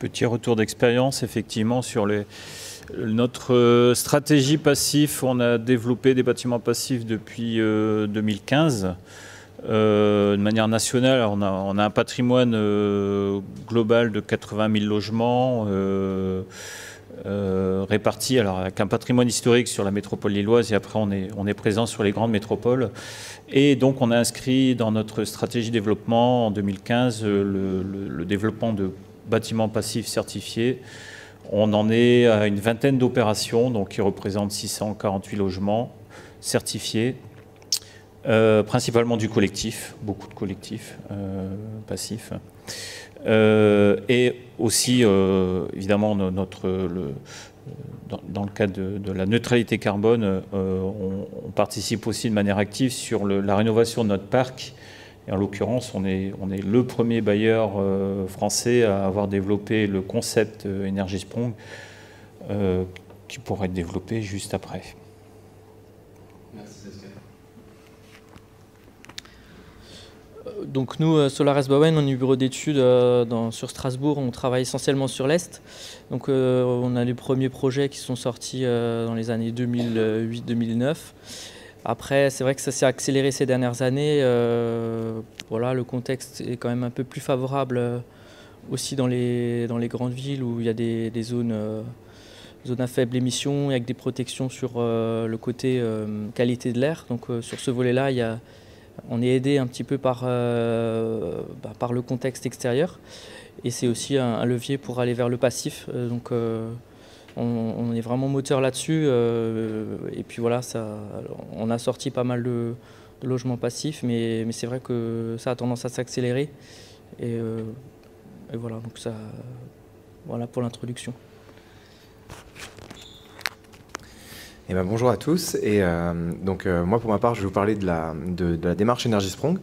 Petit retour d'expérience, effectivement, sur notre stratégie passif. On a développé des bâtiments passifs depuis 2015. De manière nationale, on a un patrimoine global de 80 000 logements répartis, alors avec un patrimoine historique sur la métropole lilloise, et après on est présent sur les grandes métropoles. Et donc on a inscrit dans notre stratégie de développement en 2015 le développement de bâtiments passifs certifiés. On en est à une vingtaine d'opérations, donc qui représentent 648 logements certifiés. Principalement du collectif, beaucoup de collectifs passifs. Et aussi, évidemment, dans le cadre de la neutralité carbone, on participe aussi de manière active sur la rénovation de notre parc. Et en l'occurrence, on est le premier bailleur français à avoir développé le concept EnergySprong qui pourrait être développé juste après. Donc nous, Solares Bawen, on est bureau d'études sur Strasbourg, on travaille essentiellement sur l'Est. Donc on a les premiers projets qui sont sortis dans les années 2008-2009. Après, c'est vrai que ça s'est accéléré ces dernières années. Voilà, le contexte est quand même un peu plus favorable aussi dans les grandes villes où il y a des zones à faible émission et avec des protections sur le côté qualité de l'air. Donc sur ce volet-là, on est aidé un petit peu par le contexte extérieur. Et c'est aussi un levier pour aller vers le passif. Donc on est vraiment moteur là-dessus. Et puis voilà, on a sorti pas mal de logements passifs, mais c'est vrai que ça a tendance à s'accélérer. Et voilà, donc voilà pour l'introduction. Eh ben, bonjour à tous. Et moi, pour ma part, je vais vous parler de la démarche EnergySprong.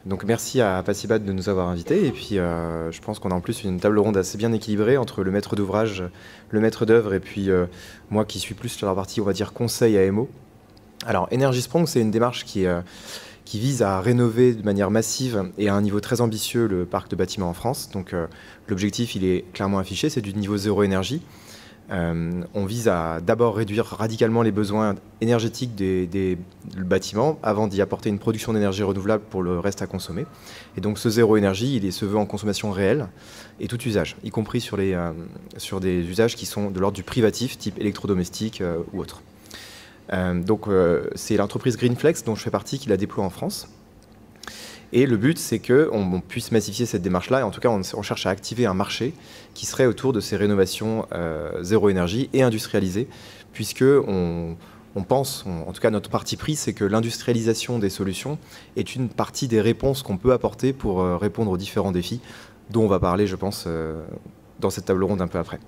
Donc merci à Passibat de nous avoir invités. Et puis je pense qu'on a en plus une table ronde assez bien équilibrée entre le maître d'ouvrage, le maître d'œuvre et puis moi qui suis plus sur la partie, on va dire, conseil AMO. Alors EnergySprong, c'est une démarche qui vise à rénover de manière massive et à un niveau très ambitieux le parc de bâtiments en France. Donc l'objectif, il est clairement affiché, c'est du niveau zéro énergie. On vise à d'abord réduire radicalement les besoins énergétiques des bâtiments avant d'y apporter une production d'énergie renouvelable pour le reste à consommer. Et donc ce zéro énergie, il se veut en consommation réelle et tout usage, y compris sur des usages qui sont de l'ordre du privatif, type électrodomestique ou autre. C'est l'entreprise Greenflex dont je fais partie qui la déploie en France. Et le but, c'est qu'on puisse massifier cette démarche-là. Et en tout cas, on cherche à activer un marché qui serait autour de ces rénovations zéro énergie et industrialisées, puisque on pense, en tout cas notre parti pris, c'est que l'industrialisation des solutions est une partie des réponses qu'on peut apporter pour répondre aux différents défis dont on va parler, je pense, dans cette table ronde un peu après.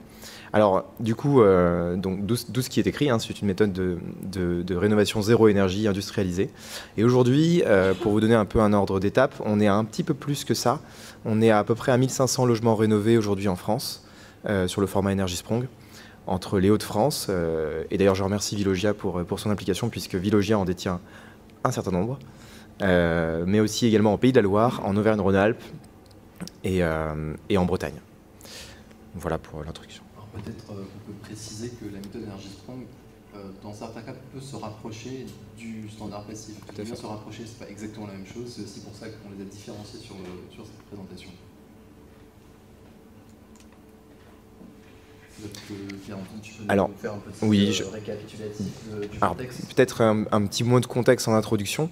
Alors, du coup, d'où ce qui est écrit, hein, c'est une méthode de rénovation zéro énergie industrialisée. Et aujourd'hui, pour vous donner un peu un ordre d'étape, on est à un petit peu plus que ça. On est à peu près à 1500 logements rénovés aujourd'hui en France, sur le format EnergySprong, entre les Hauts-de-France. Et d'ailleurs, je remercie Vilogia pour son implication, puisque Vilogia en détient un certain nombre, mais aussi également au Pays de la Loire, en Auvergne-Rhône-Alpes et en Bretagne. Voilà pour l'introduction. Peut-être qu'on peut préciser que la méthode EnergySprong, dans certains cas, peut se rapprocher du standard passif. Tout à fait. Se rapprocher, c'est pas exactement la même chose. C'est aussi pour ça qu'on les a différenciés sur cette présentation. Alors, faire un petit récapitulatif du contexte. Peut-être un petit mot de contexte en introduction.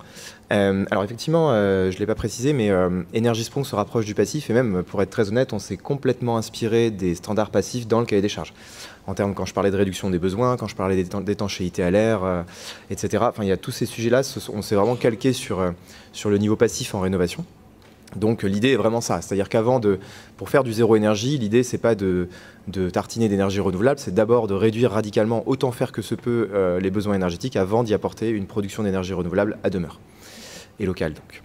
Alors effectivement, je ne l'ai pas précisé, mais EnergySprong se rapproche du passif et même, pour être très honnête, on s'est complètement inspiré des standards passifs dans le cahier des charges. En termes, quand je parlais de réduction des besoins, quand je parlais d'étanchéité à l'air, etc. Enfin, il y a tous ces sujets-là, on s'est vraiment calqué sur le niveau passif en rénovation. Donc l'idée est vraiment ça, c'est-à-dire pour faire du zéro énergie, l'idée c'est pas de tartiner d'énergie renouvelable, c'est d'abord de réduire radicalement, autant faire que se peut, les besoins énergétiques avant d'y apporter une production d'énergie renouvelable à demeure, et locale donc.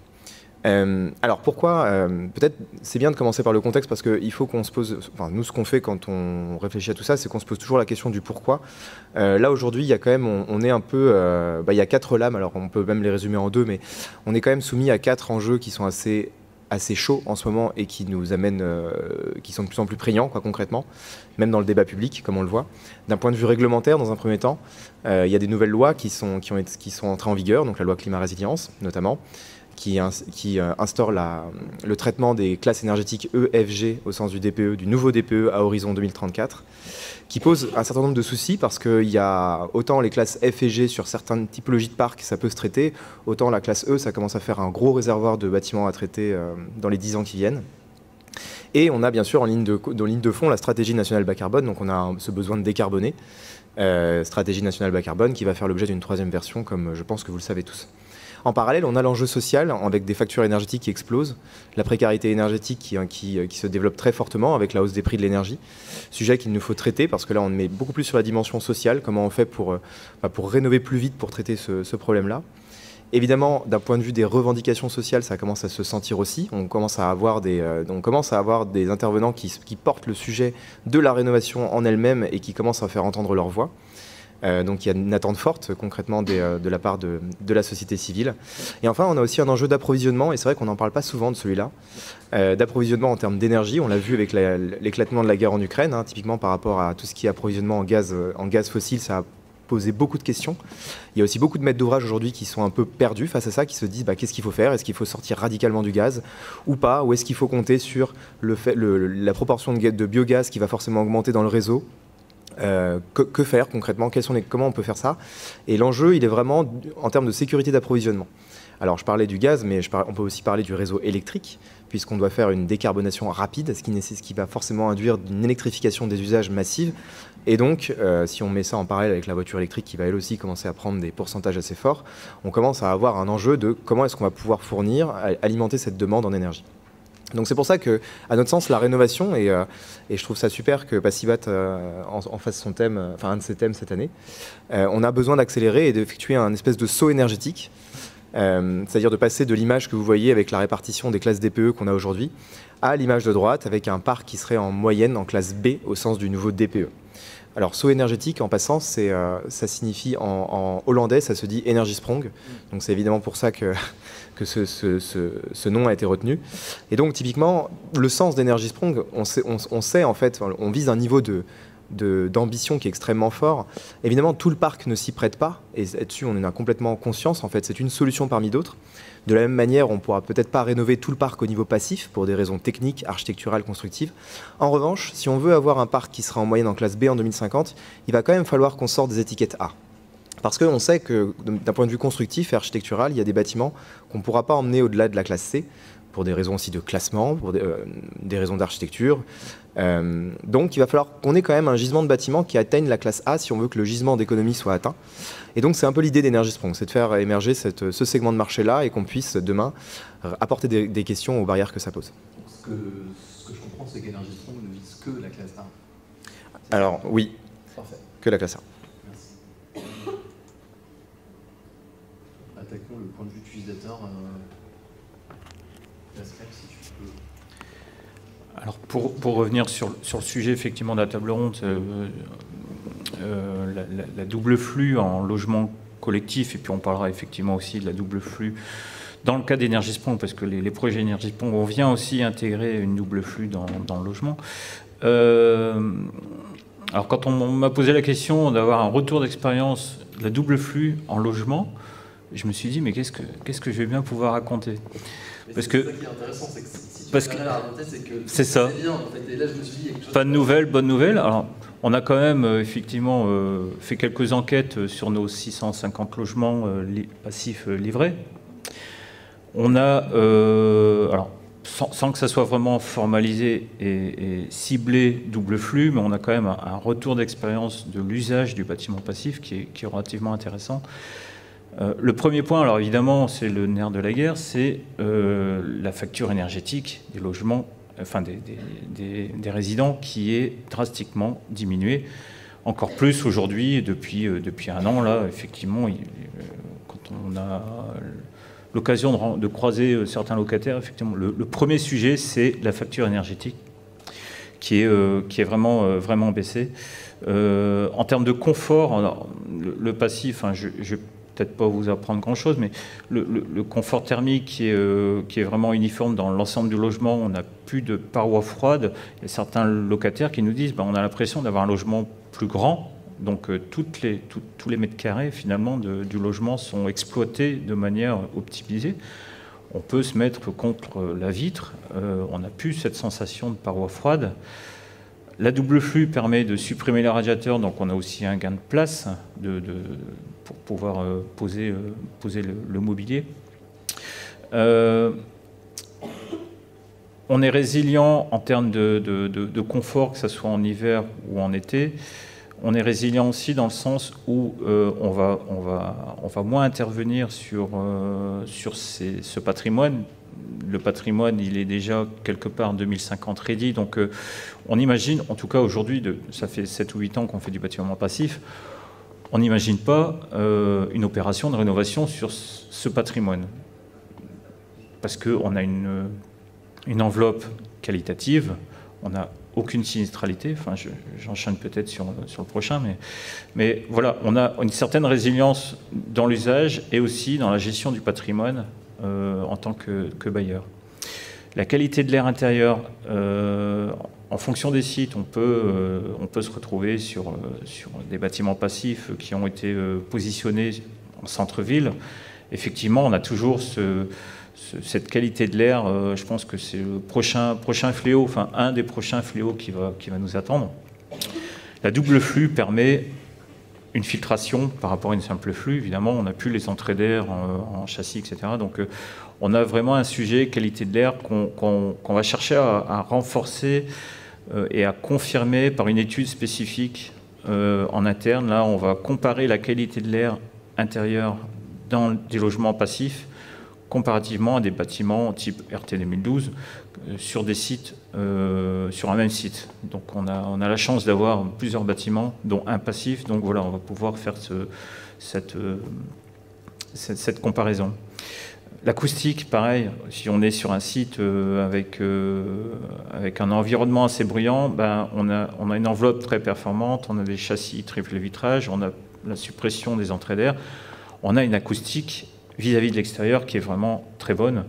Alors pourquoi peut-être c'est bien de commencer par le contexte parce qu'il faut qu'on se pose, enfin nous ce qu'on fait quand on réfléchit à tout ça, c'est qu'on se pose toujours la question du pourquoi. Là aujourd'hui il y a quand même, on est un peu, il y a 4 lames, alors on peut même les résumer en 2, mais on est quand même soumis à 4 enjeux qui sont assez assez chauds en ce moment et qui nous amènent, qui sont de plus en plus prégnants, quoi, concrètement, même dans le débat public, comme on le voit. D'un point de vue réglementaire, dans un premier temps, il y a des nouvelles lois qui sont entrées en vigueur, donc la loi climat-résilience notamment, qui instaure le traitement des classes énergétiques E, F, G au sens du DPE, du nouveau DPE à horizon 2034, qui pose un certain nombre de soucis parce qu'il y a autant les classes F et G sur certaines typologies de parcs, ça peut se traiter, autant la classe E, ça commence à faire un gros réservoir de bâtiments à traiter dans les 10 ans qui viennent. Et on a bien sûr en ligne de fond la stratégie nationale bas carbone, donc on a ce besoin de décarboner, stratégie nationale bas carbone qui va faire l'objet d'une 3e version, comme je pense que vous le savez tous. En parallèle, on a l'enjeu social avec des factures énergétiques qui explosent, la précarité énergétique qui se développe très fortement avec la hausse des prix de l'énergie, sujet qu'il nous faut traiter parce que là on met beaucoup plus sur la dimension sociale, comment on fait pour rénover plus vite pour traiter ce problème-là. Évidemment, d'un point de vue des revendications sociales, ça commence à se sentir aussi. On commence à avoir des intervenants qui portent le sujet de la rénovation en elle-même et qui commencent à faire entendre leur voix. Donc il y a une attente forte concrètement de la part de la société civile. Et enfin, on a aussi un enjeu d'approvisionnement, et c'est vrai qu'on n'en parle pas souvent de celui-là, d'approvisionnement en termes d'énergie. On l'a vu avec l'éclatement de la guerre en Ukraine, hein, typiquement par rapport à tout ce qui est approvisionnement en gaz fossile, ça a posé beaucoup de questions. Il y a aussi beaucoup de maîtres d'ouvrage aujourd'hui qui sont un peu perdus face à ça, qui se disent qu'est-ce qu'il faut faire? Est-ce qu'il faut sortir radicalement du gaz ou pas? Ou est-ce qu'il faut compter sur la proportion de biogaz qui va forcément augmenter dans le réseau? Que faire concrètement? Comment on peut faire ça? Et l'enjeu, il est vraiment en termes de sécurité d'approvisionnement. Alors, je parlais du gaz, mais on peut aussi parler du réseau électrique, puisqu'on doit faire une décarbonation rapide, ce qui va forcément induire une électrification des usages massive. Et donc, si on met ça en parallèle avec la voiture électrique, qui va elle aussi commencer à prendre des pourcentages assez forts, on commence à avoir un enjeu de comment est-ce qu'on va pouvoir fournir, alimenter cette demande en énergie. Donc c'est pour ça que, à notre sens, la rénovation, et je trouve ça super que Passivat en fasse son thème, enfin un de ses thèmes cette année, on a besoin d'accélérer et d'effectuer un espèce de saut énergétique, c'est-à-dire de passer de l'image que vous voyez avec la répartition des classes DPE qu'on a aujourd'hui, à l'image de droite avec un parc qui serait en moyenne en classe B au sens du nouveau DPE. Alors, saut énergétique, en passant, ça signifie en hollandais, ça se dit Energiesprong. Donc, c'est évidemment pour ça que ce nom a été retenu. Et donc, typiquement, le sens d'Energiesprong, on sait, en fait, on vise un niveau d'ambition qui est extrêmement fort. Évidemment, tout le parc ne s'y prête pas. Et là-dessus, on en a complètement conscience. En fait, c'est une solution parmi d'autres. De la même manière, on ne pourra peut-être pas rénover tout le parc au niveau passif pour des raisons techniques, architecturales, constructives. En revanche, si on veut avoir un parc qui sera en moyenne en classe B en 2050, il va quand même falloir qu'on sorte des étiquettes A. Parce qu'on sait que d'un point de vue constructif et architectural, il y a des bâtiments qu'on ne pourra pas emmener au-delà de la classe C, pour des raisons aussi de classement, pour des raisons d'architecture. Donc il va falloir qu'on ait quand même un gisement de bâtiments qui atteigne la classe A si on veut que le gisement d'économie soit atteint. Et donc c'est un peu l'idée d'Energiesprong, c'est de faire émerger ce segment de marché-là et qu'on puisse demain apporter des questions aux barrières que ça pose. Donc, ce que je comprends, c'est qu'Energiesprong ne vise que la classe A. Alors oui, parfait. Que la classe A. Merci. Attaquons le point de vue utilisateur. Pascal, si tu peux. Alors pour revenir sur le sujet effectivement de la table ronde, la double flux en logement collectif, et puis on parlera effectivement aussi de la double flux dans le cas d'Energiesprong, parce que les projets Energiesprong, on vient aussi intégrer une double flux dans le logement. Alors quand on m'a posé la question d'avoir un retour d'expérience de la double flux en logement, je me suis dit mais qu'est-ce que je vais bien pouvoir raconter? Parce que c'est ça qui est intéressant, c'est que si tu la raconter, c'est que c'est ça. Bien, en fait. Et là, je me suis dit, il y a quelque chose pas de nouvelles, bonne nouvelle. Alors, on a quand même effectivement fait quelques enquêtes sur nos 650 logements passifs livrés. On a, alors, sans que ça soit vraiment formalisé et ciblé double flux, mais on a quand même un retour d'expérience de l'usage du bâtiment passif qui est relativement intéressant. Le premier point, alors évidemment, c'est le nerf de la guerre, c'est la facture énergétique des logements, enfin des résidents, qui est drastiquement diminuée. Encore plus aujourd'hui, depuis un an, là, effectivement, quand on a l'occasion de croiser certains locataires, effectivement, le premier sujet, c'est la facture énergétique, qui est vraiment baissée. En termes de confort, alors, le passif, hein, je vais peut-être pas vous apprendre grand-chose, mais le confort thermique qui est vraiment uniforme dans l'ensemble du logement, on n'a plus de parois froides. Il y a certains locataires qui nous disent on a l'impression d'avoir un logement plus grand, donc tous les mètres carrés finalement du logement sont exploités de manière optimisée. On peut se mettre contre la vitre, on n'a plus cette sensation de parois froide. La double flux permet de supprimer les radiateurs, donc on a aussi un gain de place pour pouvoir poser le mobilier. On est résilient en termes de confort, que ce soit en hiver ou en été. On est résilient aussi dans le sens où on va moins intervenir sur ce patrimoine. Le patrimoine, il est déjà quelque part en 2050 ready. Donc on imagine, en tout cas aujourd'hui, ça fait 7 ou 8 ans qu'on fait du bâtiment passif, on n'imagine pas une opération de rénovation sur ce patrimoine. Parce qu'on a une enveloppe qualitative, on n'a aucune sinistralité, enfin j'enchaîne peut-être sur le prochain, mais voilà, on a une certaine résilience dans l'usage et aussi dans la gestion du patrimoine en tant que bailleur. La qualité de l'air intérieur, en fonction des sites, on peut se retrouver sur des bâtiments passifs qui ont été positionnés en centre-ville. Effectivement, on a toujours cette qualité de l'air, je pense que c'est le prochain fléau, enfin un des prochains fléaux qui va nous attendre. La double flux permet une filtration par rapport à une simple flux. Évidemment, on n'a plus les entrées d'air en châssis, etc. Donc on a vraiment un sujet qualité de l'air qu'on va chercher à renforcer et à confirmer par une étude spécifique en interne. Là, on va comparer la qualité de l'air intérieur dans des logements passifs comparativement à des bâtiments type RT 2012 sur des sites, sur un même site. Donc on a la chance d'avoir plusieurs bâtiments, dont un passif. Donc voilà, on va pouvoir faire cette comparaison. L'acoustique, pareil, si on est sur un site avec un environnement assez bruyant, on a une enveloppe très performante, on a des châssis triple vitrage, on a la suppression des entrées d'air, on a une acoustique vis-à-vis de l'extérieur qui est vraiment très bonne.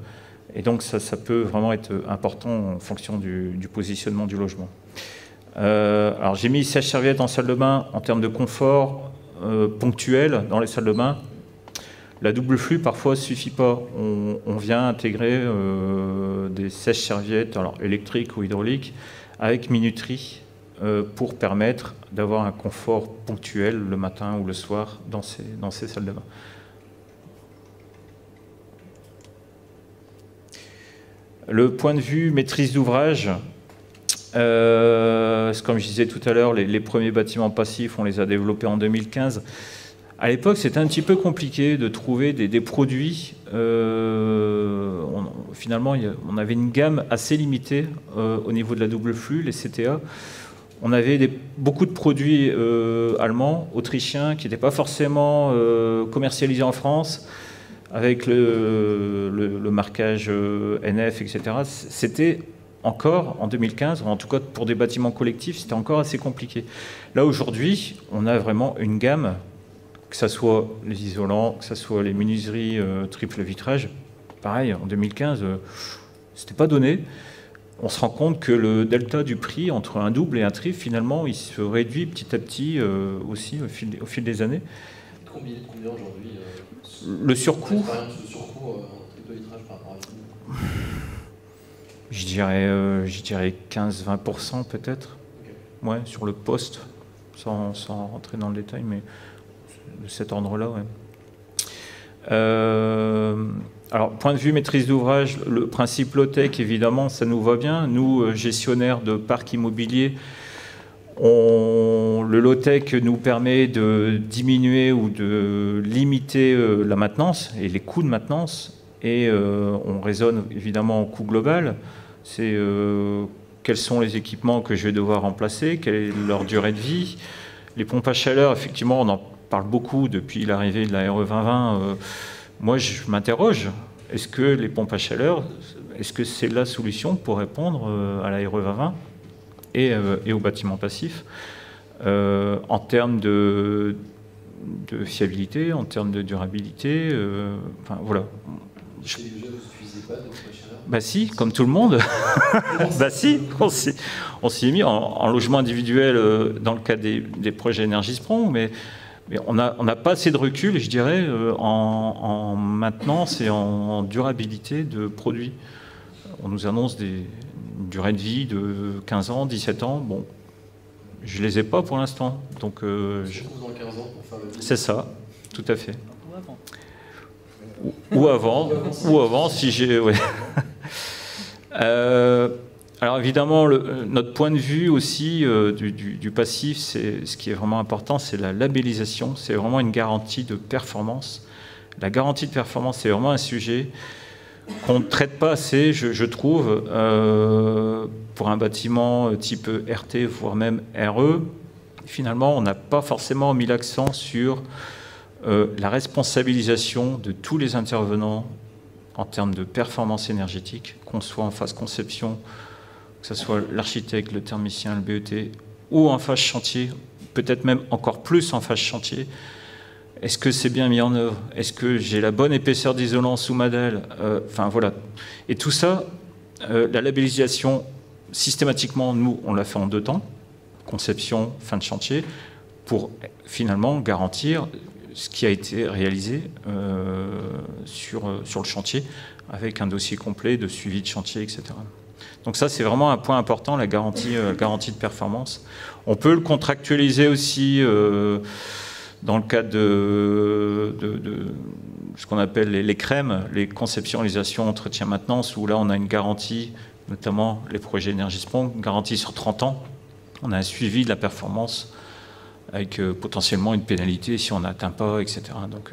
Et donc ça peut vraiment être important en fonction du positionnement du logement. Alors j'ai mis sèche-serviette en salle de bain en termes de confort ponctuel dans les salles de bain. La double flux parfois ne suffit pas. On vient intégrer des sèche-serviettes, alors électriques ou hydrauliques, avec minuterie pour permettre d'avoir un confort ponctuel le matin ou le soir dans ces salles de bain. Le point de vue maîtrise d'ouvrage, comme je disais tout à l'heure, les premiers bâtiments passifs, on les a développés en 2015. À l'époque, c'était un petit peu compliqué de trouver des produits. Finalement, on avait une gamme assez limitée au niveau de la double flux, les CTA. On avait beaucoup de produits allemands, autrichiens, qui n'étaient pas forcément commercialisés en France, avec le marquage NF, etc. C'était encore, en 2015, en tout cas pour des bâtiments collectifs, c'était encore assez compliqué. Là, aujourd'hui, on a vraiment une gamme, que ce soit les isolants, que ce soit les menuiseries triple vitrage. Pareil, en 2015, c'était pas donné. On se rend compte que le delta du prix entre un double et un triple, finalement, il se réduit petit à petit aussi au fil des années. Combien aujourd'hui le surcoût, le surcoût en triple vitrage par rapport à ça? je dirais 15-20% peut-être. Okay. Ouais, sur le poste, sans rentrer dans le détail, mais de cet ordre-là, ouais. Alors, point de vue maîtrise d'ouvrage, le principe low-tech, évidemment, ça nous va bien. Nous, gestionnaires de parc immobilier, le low-tech nous permet de diminuer ou de limiter la maintenance et les coûts de maintenance. Et on raisonne évidemment au coût global. C'est quels sont les équipements que je vais devoir remplacer, quelle est leur durée de vie. Les pompes à chaleur, effectivement, on en parle beaucoup depuis l'arrivée de la RE 2020. Moi, je m'interroge. Est-ce que les pompes à chaleur, est-ce que c'est la solution pour répondre à la RE 2020 et aux bâtiments passifs en termes de fiabilité, en termes de durabilité. Enfin, voilà. Chez Biogène, vous n'utilisez pas de pompe à chaleur? Bah si, comme tout le monde. Bah si, on s'y est mis en logement individuel dans le cadre des projets Énergie-Sprong, mais on n'a pas assez de recul, je dirais, en maintenance et en durabilité de produits. On nous annonce une durée de vie de 15 ans, 17 ans. Bon, je ne les ai pas pour l'instant. Donc, je trouve dans 15 ans pour faire le... C'est ça, tout à fait. Ou avant, si j'ai... Ouais. Alors évidemment, notre point de vue aussi du passif, ce qui est vraiment important, c'est la labellisation. C'est vraiment une garantie de performance. La garantie de performance, c'est vraiment un sujet qu'on ne traite pas assez, je trouve, pour un bâtiment type RT, voire même RE. Finalement, on n'a pas forcément mis l'accent sur la responsabilisation de tous les intervenants en termes de performance énergétique, qu'on soit en phase conception, que ce soit l'architecte, le thermicien, le BET, ou en phase chantier, peut-être même encore plus en phase chantier. Est-ce que c'est bien mis en œuvre? Est-ce que j'ai la bonne épaisseur d'isolant sous ma dalle? Enfin voilà. Et tout ça, la labellisation, systématiquement, nous, on l'a fait en 2 temps, conception, fin de chantier, pour finalement garantir ce qui a été réalisé sur le chantier, avec un dossier complet de suivi de chantier, etc. Donc ça, c'est vraiment un point important, la garantie de performance. On peut le contractualiser aussi dans le cadre de ce qu'on appelle les CREM, les conceptions, réalisation, entretien, maintenance, où là, on a une garantie, notamment les projets Énergie-Sprong, une garantie sur 30 ans. On a un suivi de la performance avec potentiellement une pénalité si on n'atteint pas, etc. Donc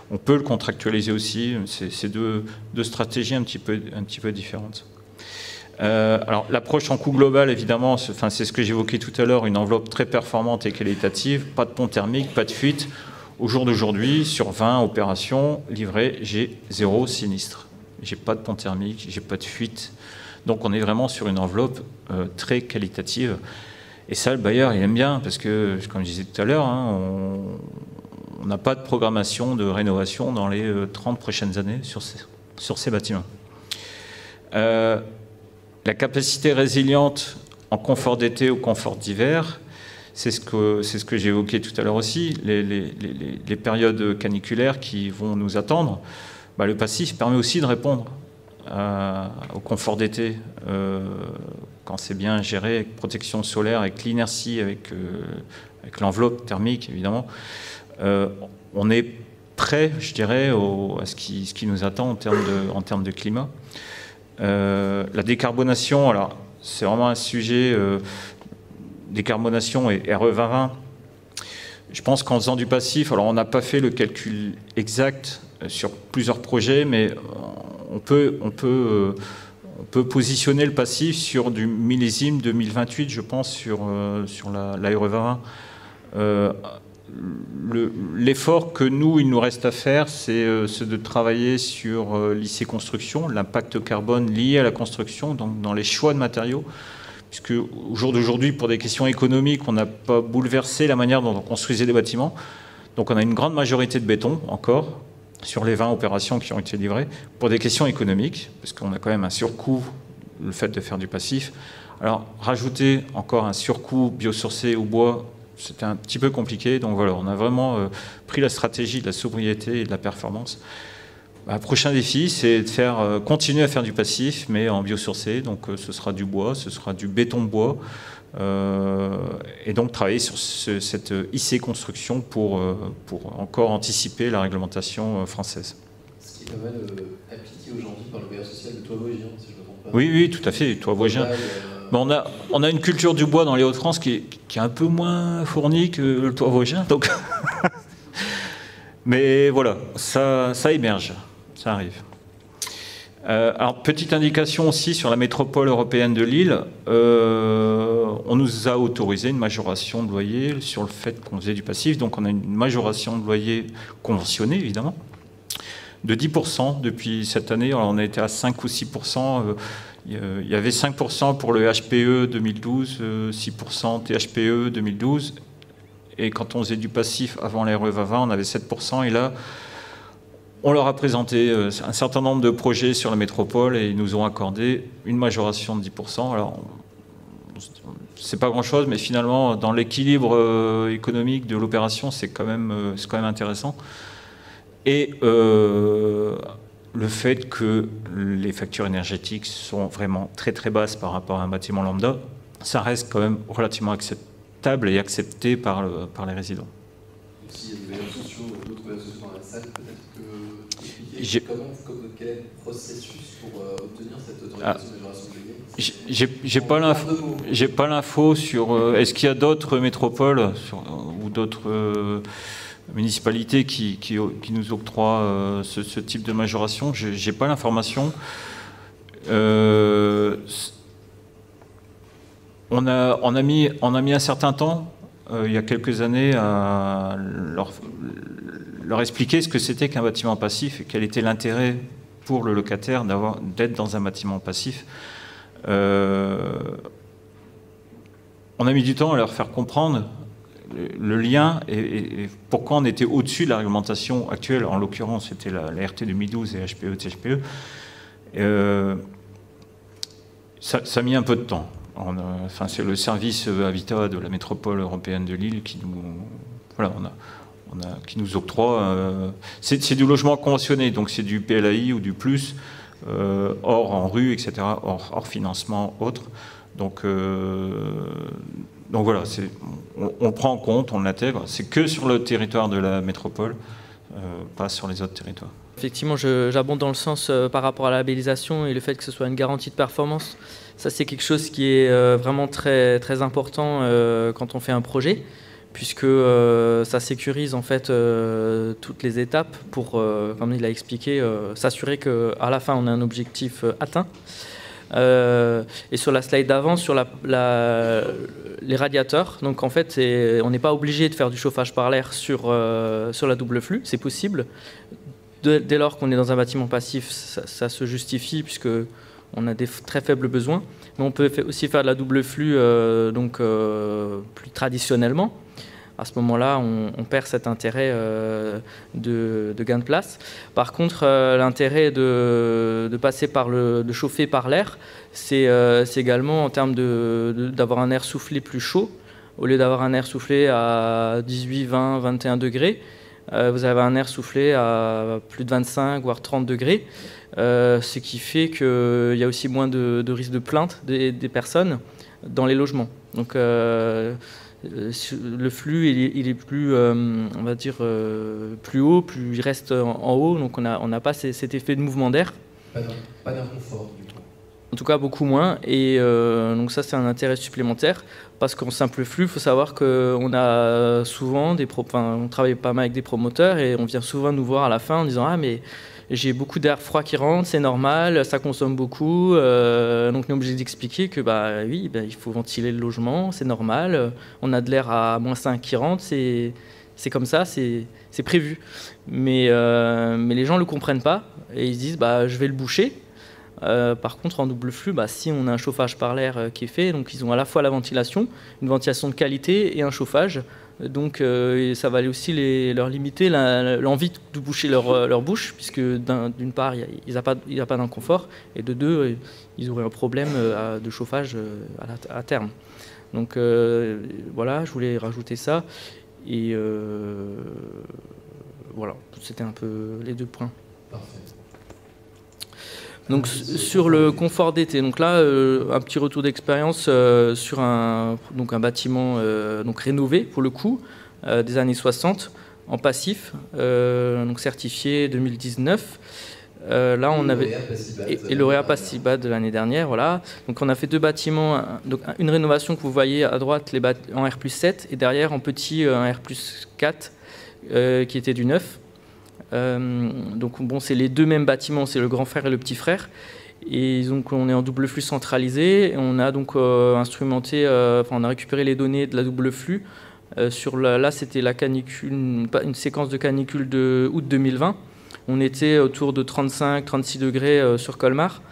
on peut le contractualiser aussi. C'est deux stratégies un petit peu différentes. Alors l'approche en coût global, évidemment, c'est ce que j'évoquais tout à l'heure, une enveloppe très performante et qualitative, pas de pont thermique, pas de fuite. Au jour d'aujourd'hui, sur 20 opérations livrées, j'ai 0 sinistre. J'ai pas de pont thermique, j'ai pas de fuite. Donc on est vraiment sur une enveloppe très qualitative. Et ça, le bailleur, il aime bien, parce que, comme je disais tout à l'heure, hein, on n'a pas de programmation de rénovation dans les 30 prochaines années sur ces bâtiments. La capacité résiliente en confort d'été ou confort d'hiver, c'est ce que j'évoquais tout à l'heure aussi, les périodes caniculaires qui vont nous attendre. Bah, le passif permet aussi de répondre au confort d'été, quand c'est bien géré, avec protection solaire, avec l'inertie, avec l'enveloppe thermique, évidemment. On est prêt, je dirais, à ce qui nous attend en termes de climat. La décarbonation, alors c'est vraiment un sujet, décarbonation et RE 2020. Je pense qu'en faisant du passif, alors on n'a pas fait le calcul exact sur plusieurs projets, mais on peut positionner le passif sur du millésime 2028, je pense, sur la RE 2020. L'effort que il nous reste à faire, c'est de travailler sur l'IC construction, l'impact carbone lié à la construction, donc dans les choix de matériaux, puisque au jour d'aujourd'hui, pour des questions économiques, on n'a pas bouleversé la manière dont on construisait des bâtiments. Donc on a une grande majorité de béton encore, sur les 20 opérations qui ont été livrées, pour des questions économiques, parce qu'on a quand même un surcoût, le fait de faire du passif. Alors, rajouter encore un surcoût biosourcé au bois, c'était un petit peu compliqué. Donc voilà, on a vraiment pris la stratégie de la sobriété et de la performance. Le prochain défi, c'est de continuer à faire du passif, mais en biosourcé. Donc ce sera du bois, ce sera du béton bois. Et donc travailler sur cette IC construction pour encore anticiper la réglementation française. Ce qui est pas mal appliqué aujourd'hui par le bailleur social de Toit Vosgien, si je ne me trompe pas. Oui, tout à fait, Toit Vosgien. On a une culture du bois dans les Hauts-de-France qui est un peu moins fournie que le Toit Vosgien. Donc mais voilà, ça émerge, ça arrive. Alors, petite indication aussi sur la métropole européenne de Lille, on nous a autorisé une majoration de loyer sur le fait qu'on faisait du passif. Donc on a une majoration de loyer conventionnée, évidemment, de 10% depuis cette année. Alors, on a été à 5 ou 6%. Il y avait 5% pour le HPE 2012, 6% THPE 2012. Et quand on faisait du passif avant la RE 2020, on avait 7%. Et là, on leur a présenté un certain nombre de projets sur la métropole et ils nous ont accordé une majoration de 10%. Alors, c'est pas grand-chose, mais finalement, dans l'équilibre économique de l'opération, c'est quand même intéressant. Et le fait que les factures énergétiques sont vraiment très très basses par rapport à un bâtiment lambda, ça reste quand même relativement acceptable et accepté par les résidents. S'il y a des valeurs sociaux, d'autres valeurs sociaux dans la salle, peut-être que quel est le processus pour obtenir cette autorisation de majoration de loyer? J'ai pas l'info sur est-ce qu'il y a d'autres métropoles ou d'autres municipalités qui nous octroient ce type de majoration. J'ai pas l'information. On a mis un certain temps, il y a quelques années, à leur expliquer ce que c'était qu'un bâtiment passif et quel était l'intérêt pour le locataire d'être dans un bâtiment passif. On a mis du temps à leur faire comprendre le lien et pourquoi on était au-dessus de la réglementation actuelle. En l'occurrence, c'était la RT 2012 et HPE, THPE. Ça a mis un peu de temps. C'est le service Habitat de la métropole européenne de Lille qui nous octroie. C'est du logement conventionné, donc c'est du PLAI ou du plus, hors en rue, etc., hors financement, autre. Donc voilà, on le prend en compte, on l'intègre. C'est que sur le territoire de la métropole, pas sur les autres territoires. Effectivement, j'abonde dans le sens par rapport à la labellisation et le fait que ce soit une garantie de performance. Ça, c'est quelque chose qui est vraiment très, très important quand on fait un projet, puisque ça sécurise en fait toutes les étapes pour, comme il a expliqué, s'assurer qu'à la fin, on a un objectif atteint. Et sur la slide d'avant, sur les radiateurs, donc en fait, on n'est pas obligé de faire du chauffage par l'air sur la double flux, c'est possible. Dès lors qu'on est dans un bâtiment passif, ça se justifie puisque on a des très faibles besoins. Mais on peut aussi faire de la double flux plus traditionnellement. À ce moment-là, on perd cet intérêt de gain de place. Par contre, l'intérêt de passer de chauffer par l'air, c'est également en termes d'avoir un air soufflé plus chaud. Au lieu d'avoir un air soufflé à 18, 20, 21 degrés, vous avez un air soufflé à plus de 25, voire 30 degrés. Ce qui fait qu'il y a aussi moins de risque de plainte des personnes dans les logements. Donc le flux il est plus, on va dire, plus haut, plus il reste en haut, donc on n'a pas cet effet de mouvement d'air. Pas d'inconfort du coup. En tout cas beaucoup moins, et donc ça c'est un intérêt supplémentaire, parce qu'en simple flux, il faut savoir qu'on a souvent on travaille pas mal avec des promoteurs, et on vient souvent nous voir à la fin en disant « Ah mais j'ai beaucoup d'air froid qui rentre, c'est normal, ça consomme beaucoup. » Donc on est obligé d'expliquer que oui, il faut ventiler le logement, c'est normal. On a de l'air à -5 qui rentre, c'est comme ça, c'est prévu. Mais les gens ne le comprennent pas et ils se disent je vais le boucher. Par contre, en double flux, si on a un chauffage par l'air qui est fait, donc ils ont à la fois la ventilation, une ventilation de qualité et un chauffage. Donc ça va aussi leur limiter l'envie de boucher leur bouche, puisque d'une part, il n'y a pas d'inconfort, et de deux, ils auraient un problème de chauffage à terme. Donc voilà, je voulais rajouter ça. Et voilà, c'était un peu les deux points. Parfait. Donc sur le confort d'été, donc là un petit retour d'expérience sur un bâtiment rénové pour le coup des années 60 en passif, donc certifié 2019. Là on avait et lauréat Passibat de l'année dernière, voilà. Donc on a fait deux bâtiments, donc une rénovation que vous voyez à droite en R+7 et derrière en petit un R+4 qui était du neuf. Donc bon, c'est les deux mêmes bâtiments, c'est le grand frère et le petit frère, et donc on est en double flux centralisé, et on a donc instrumenté, on a récupéré les données de la double flux là c'était la canicule, une séquence de canicule de août 2020. On était autour de 35-36 degrés sur Colmar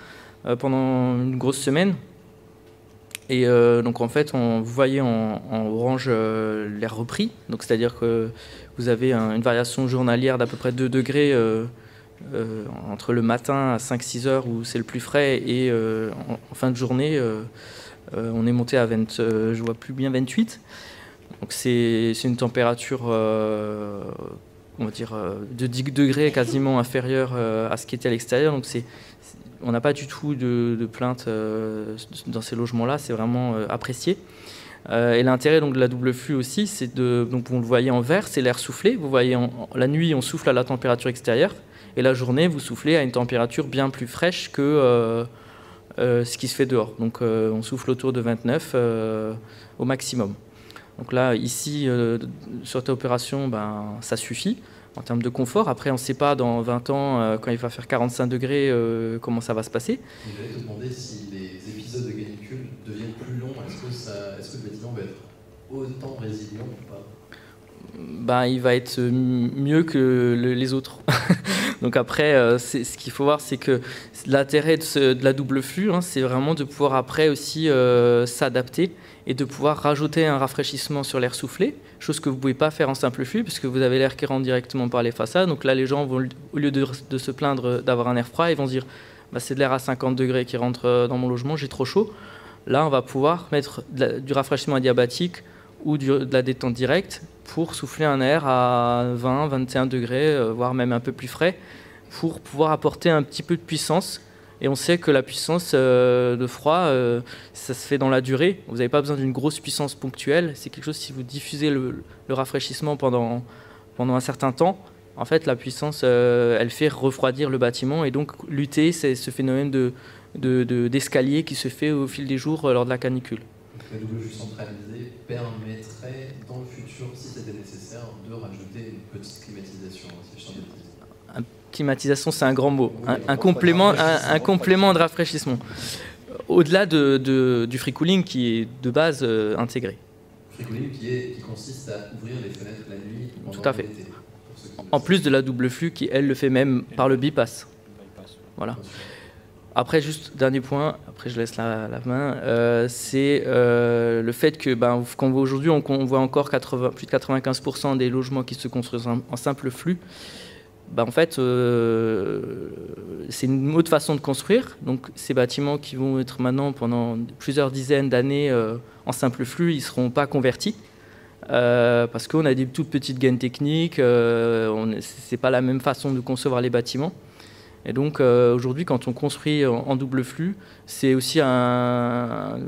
pendant une grosse semaine. Et donc en fait, vous voyez en orange l'air repris, donc c'est-à-dire que vous avez une variation journalière d'à peu près 2 degrés entre le matin à 5-6 heures où c'est le plus frais et en fin de journée, on est monté à je vois plus bien 28. Donc c'est une température, on va dire, de 10 degrés quasiment inférieure à ce qui était à l'extérieur. Donc on n'a pas du tout de plainte dans ces logements-là, c'est vraiment apprécié. Et l'intérêt donc de la double flux aussi, c'est donc vous le voyez en vert, c'est l'air soufflé. Vous voyez la nuit, on souffle à la température extérieure, et la journée, vous soufflez à une température bien plus fraîche que ce qui se fait dehors. Donc on souffle autour de 29 au maximum. Donc là, ici, sur cette opération, ça suffit en termes de confort. Après, on ne sait pas dans 20 ans, quand il va faire 45 degrés, comment ça va se passer. Je voulais te demander si les épisodes de canicule deviennent plus longs. Est-ce que le bâtiment va être autant résilient ou pas? Il va être mieux que les autres. Donc après, ce qu'il faut voir, c'est que l'intérêt de la double flux, c'est vraiment de pouvoir après aussi s'adapter et de pouvoir rajouter un rafraîchissement sur l'air soufflé, chose que vous ne pouvez pas faire en simple flux, puisque vous avez l'air qui rentre directement par les façades. Donc là, les gens, vont, au lieu de se plaindre d'avoir un air froid, ils vont se dire c'est de l'air à 50 degrés qui rentre dans mon logement, j'ai trop chaud. Là, on va pouvoir mettre du rafraîchissement adiabatique ou de la détente directe pour souffler un air à 20, 21 degrés, voire même un peu plus frais, pour pouvoir apporter un petit peu de puissance. Et on sait que la puissance de froid, ça se fait dans la durée. Vous n'avez pas besoin d'une grosse puissance ponctuelle. C'est quelque chose, si vous diffusez le rafraîchissement pendant un certain temps, en fait, la puissance, elle fait refroidir le bâtiment et donc lutter ce phénomène d'escalier qui se fait au fil des jours lors de la canicule. La double flux centralisée permettrait, dans le futur, si c'était nécessaire, de rajouter une petite climatisation, si je t'en dis. Climatisation, c'est un grand mot. Un complément de rafraîchissement. Au-delà du free cooling qui est de base intégré. Free cooling qui consiste à ouvrir les fenêtres la nuit pendant Tout à fait. l'été. En plus de la double flux qui, elle, le fait même par le bypass. Voilà. Après, juste dernier point, après je laisse la main, c'est le fait que aujourd'hui on voit encore plus de 95% des logements qui se construisent en simple flux. En fait, c'est une autre façon de construire. Donc ces bâtiments qui vont être maintenant pendant plusieurs dizaines d'années en simple flux, ils ne seront pas convertis. Parce qu'on a des toutes petites gaines techniques, c'est pas la même façon de concevoir les bâtiments. Et donc aujourd'hui, quand on construit en double flux, c'est aussi dans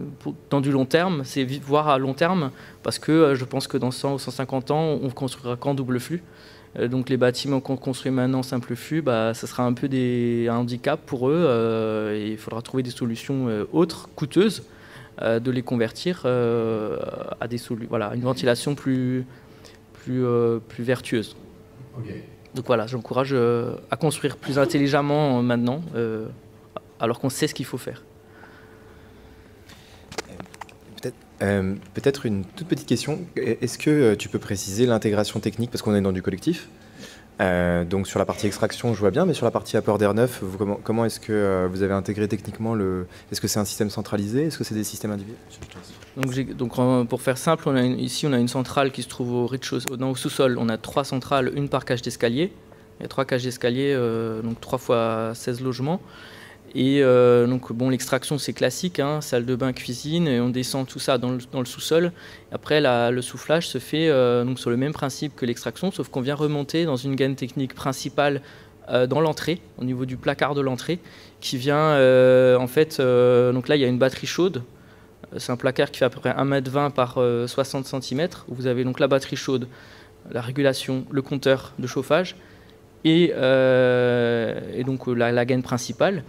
du long terme, c'est voir à long terme, parce que je pense que dans 100 ou 150 ans, on construira qu'en double flux. Donc les bâtiments qu'on construit maintenant en simple flux, ça sera un peu un handicap pour eux. Et il faudra trouver des solutions autres, coûteuses, de les convertir à une ventilation plus vertueuse. Okay. Donc voilà, j'encourage à construire plus intelligemment maintenant, alors qu'on sait ce qu'il faut faire. Peut-être une toute petite question. Est-ce que tu peux préciser l'intégration technique, parce qu'on est dans du collectif, donc sur la partie extraction, je vois bien, mais sur la partie apport d'air neuf, comment est-ce que vous avez intégré techniquement Est-ce que c'est un système centralisé? Est-ce que c'est des systèmes individuels? Donc pour faire simple, ici on a une centrale qui se trouve au rez-de-chaussée, au sous-sol. On a 3 centrales, une par cage d'escalier. Il y a 3 cages d'escalier, donc 3 fois 16 logements. Et l'extraction c'est classique, salle de bain, cuisine, et on descend tout ça dans le sous-sol. Après le soufflage se fait sur le même principe que l'extraction, sauf qu'on vient remonter dans une gaine technique principale dans l'entrée, au niveau du placard de l'entrée, qui vient donc là il y a une batterie chaude. C'est un placard qui fait à peu près 1,20 m par 60 cm, où vous avez donc la batterie chaude, la régulation, le compteur de chauffage et donc la gaine principale.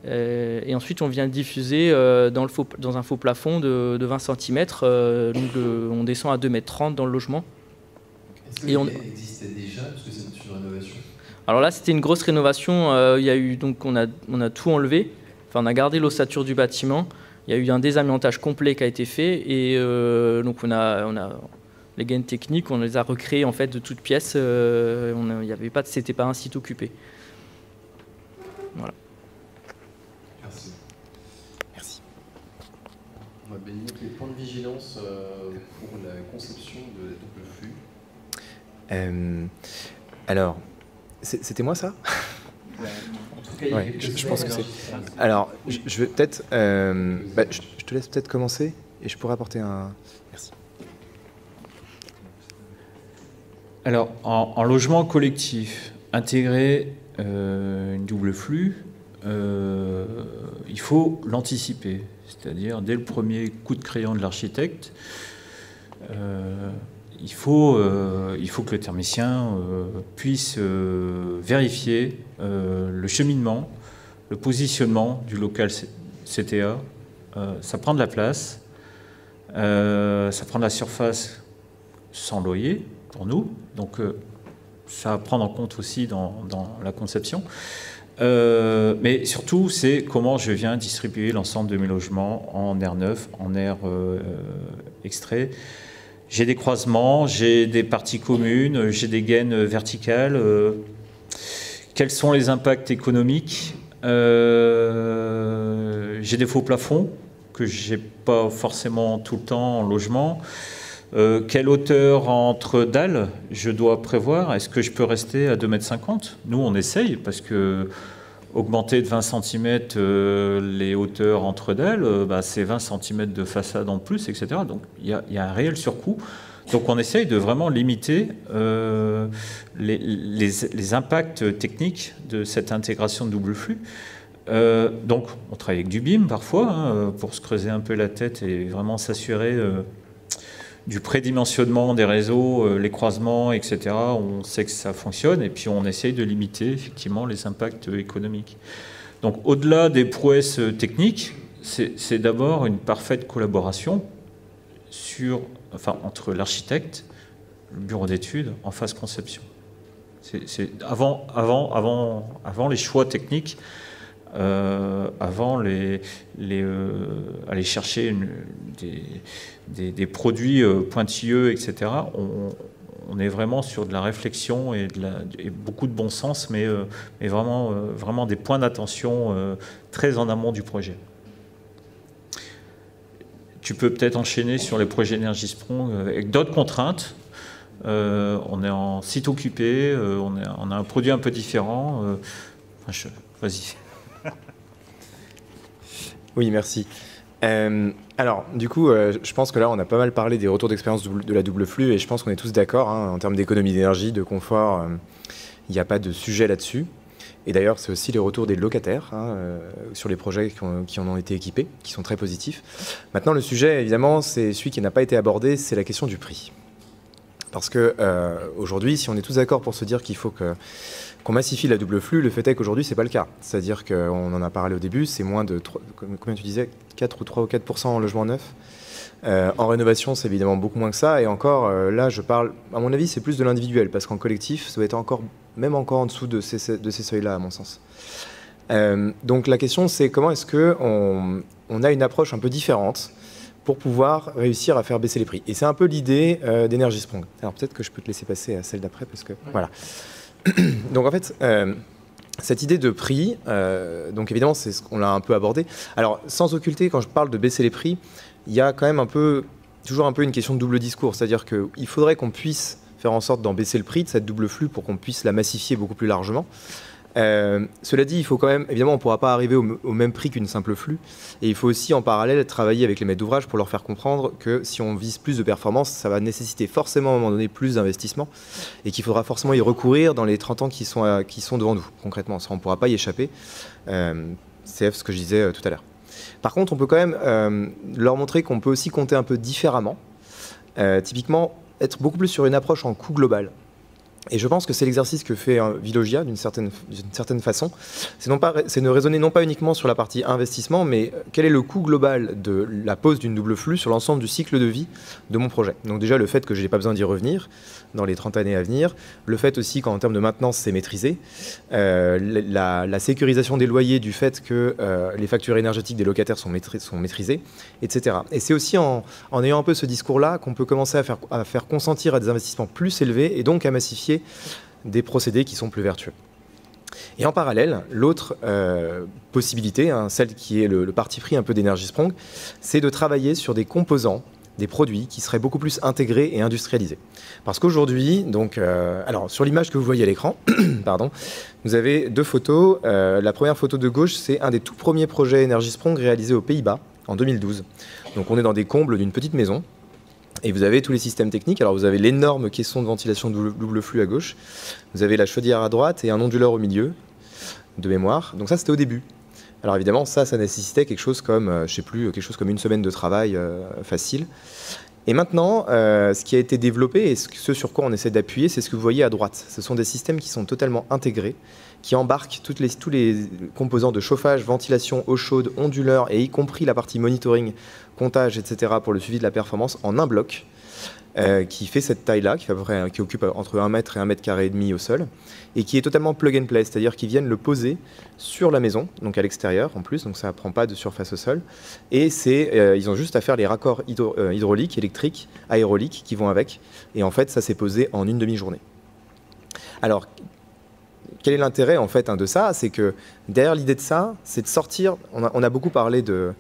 Et ensuite, on vient diffuser dans un faux plafond de 20 cm. On descend à 2,30 m dans le logement. Est-ce que l'idée existait déjà, parce que c'est une rénovation? Alors là, c'était une grosse rénovation. On a tout enlevé. Enfin, on a gardé l'ossature du bâtiment. Il y a eu un désamiantage complet qui a été fait. Et donc, on a les gaines techniques, on les a recréées en fait de toutes pièces. C'était pas un site occupé. Voilà. Merci. On va bénir. pour la conception de la double flux? Alors, c'était moi ça? En tout cas, Ouais, je pense que c'est. Alors, je vais peut-être. Je te laisse peut-être commencer et je pourrais apporter un. Merci. Alors, en logement collectif, intégrer une double flux, il faut l'anticiper. C'est-à-dire, dès le premier coup de crayon de l'architecte, il faut que le thermicien puisse vérifier le cheminement, le positionnement du local CTA. Ça prend de la place, ça prend de la surface sans loyer pour nous, donc ça à prendre en compte aussi dans la conception. Mais surtout, c'est comment je viens distribuer l'ensemble de mes logements en air neuf, en air extrait. J'ai des croisements, j'ai des parties communes, j'ai des gaines verticales. Quels sont les impacts économiques? J'ai des faux plafonds que je n'ai pas forcément tout le temps en logement. Quelle hauteur entre dalles je dois prévoir? Est-ce que je peux rester à 2,50 m? Nous, on essaye parce que augmenter de 20 cm les hauteurs entre dalles, c'est 20 cm de façade en plus, etc. Donc il y a un réel surcoût. Donc on essaye de vraiment limiter les impacts techniques de cette intégration de double flux. Donc on travaille avec du BIM parfois pour se creuser un peu la tête et vraiment s'assurer du prédimensionnement des réseaux, les croisements, etc. On sait que ça fonctionne et puis on essaye de limiter effectivement les impacts économiques. Donc au-delà des prouesses techniques, c'est d'abord une parfaite collaboration entre l'architecte, le bureau d'études, en phase conception. C'est avant les choix techniques, avant aller chercher des produits pointilleux, etc. On est vraiment sur de la réflexion et beaucoup de bon sens, mais vraiment des points d'attention très en amont du projet. Tu peux peut-être enchaîner sur les projets Énergie-Sprong avec d'autres contraintes. On est en site occupé, on a un produit un peu différent. Vas-y. Oui, merci. Alors, du coup, je pense que là, on a pas mal parlé des retours d'expérience de la double flux et je pense qu'on est tous d'accord en termes d'économie d'énergie, de confort. Il n'y a pas de sujet là-dessus. Et d'ailleurs, c'est aussi les retours des locataires sur les projets qui en ont été équipés, qui sont très positifs. Maintenant, le sujet, évidemment, c'est celui qui n'a pas été abordé, c'est la question du prix. Parce que aujourd'hui, si on est tous d'accord pour se dire qu'il faut qu'on massifie la double flux, le fait est qu'aujourd'hui, ce n'est pas le cas. C'est-à-dire qu'on en a parlé au début, c'est moins de, combien tu disais, 3 ou 4% en logement neuf. En rénovation, c'est évidemment beaucoup moins que ça. Et encore, là, je parle, à mon avis, c'est plus de l'individuel, parce qu'en collectif, ça doit être même encore en dessous de ces seuils-là, à mon sens. Donc la question, c'est comment est-ce qu'on a une approche un peu différente pour pouvoir réussir à faire baisser les prix. Et c'est un peu l'idée d'Énergie-Sprong. Alors peut-être que je peux te laisser passer à celle d'après, parce que voilà. Donc en fait, cette idée de prix, donc évidemment, c'est ce qu'on l'a un peu abordé. Alors sans occulter, quand je parle de baisser les prix, il y a quand même toujours un peu une question de double discours. C'est-à-dire qu'il faudrait qu'on puisse faire en sorte d'en baisser le prix de cette double flux pour qu'on puisse la massifier beaucoup plus largement. Cela dit, il faut quand même, évidemment, on ne pourra pas arriver au même prix qu'une simple flux. Et il faut aussi, en parallèle, travailler avec les maîtres d'ouvrage pour leur faire comprendre que si on vise plus de performance, ça va nécessiter forcément, à un moment donné, plus d'investissement et qu'il faudra forcément y recourir dans les 30 ans qui sont devant nous, concrètement. Ça, on ne pourra pas y échapper. C'est ce que je disais tout à l'heure. Par contre, on peut quand même leur montrer qu'on peut aussi compter un peu différemment. Typiquement, être beaucoup plus sur une approche en coût global. Et je pense que c'est l'exercice que fait Veolia d'une certaine façon. C'est de raisonner non pas uniquement sur la partie investissement, mais quel est le coût global de la pose d'une double flux sur l'ensemble du cycle de vie de mon projet. Donc déjà le fait que je n'ai pas besoin d'y revenir dans les 30 années à venir, le fait aussi qu'en termes de maintenance c'est maîtrisé, la sécurisation des loyers du fait que les factures énergétiques des locataires sont maîtrisées, etc. Et c'est aussi en ayant un peu ce discours-là qu'on peut commencer à faire consentir à des investissements plus élevés et donc à massifier des procédés qui sont plus vertueux. Et en parallèle, l'autre possibilité, celle qui est le parti pris un peu d'Énergie-Sprong, c'est de travailler sur des composants des produits qui seraient beaucoup plus intégrés et industrialisés. Parce qu'aujourd'hui, donc, alors sur l'image que vous voyez à l'écran, pardon, vous avez deux photos. La première photo de gauche, c'est un des tout premiers projets Energiesprong réalisés aux Pays-Bas en 2012. Donc on est dans des combles d'une petite maison. Et vous avez tous les systèmes techniques. Alors vous avez l'énorme caisson de ventilation double flux à gauche. Vous avez la chaudière à droite et un onduleur au milieu de mémoire. Donc ça, c'était au début. Alors évidemment, ça nécessitait quelque chose comme, je sais plus, quelque chose comme une semaine de travail facile. Et maintenant, ce qui a été développé et ce sur quoi on essaie d'appuyer, c'est ce que vous voyez à droite. Ce sont des systèmes qui sont totalement intégrés, qui embarquent tous les composants de chauffage, ventilation, eau chaude, onduleur et y compris la partie monitoring, comptage, etc. pour le suivi de la performance en un bloc qui fait cette taille-là, qui occupe entre 1 mètre et 1,5 mètre au sol et qui est totalement plug and play, c'est-à-dire qu'ils viennent le poser sur la maison, donc à l'extérieur en plus, donc ça ne prend pas de surface au sol. Et ils ont juste à faire les raccords hydrauliques, électriques, aéroliques qui vont avec. Et en fait, ça s'est posé en une demi-journée. Alors, quel est l'intérêt en fait de ça? C'est que derrière l'idée de ça, c'est de sortir. On a beaucoup parlé de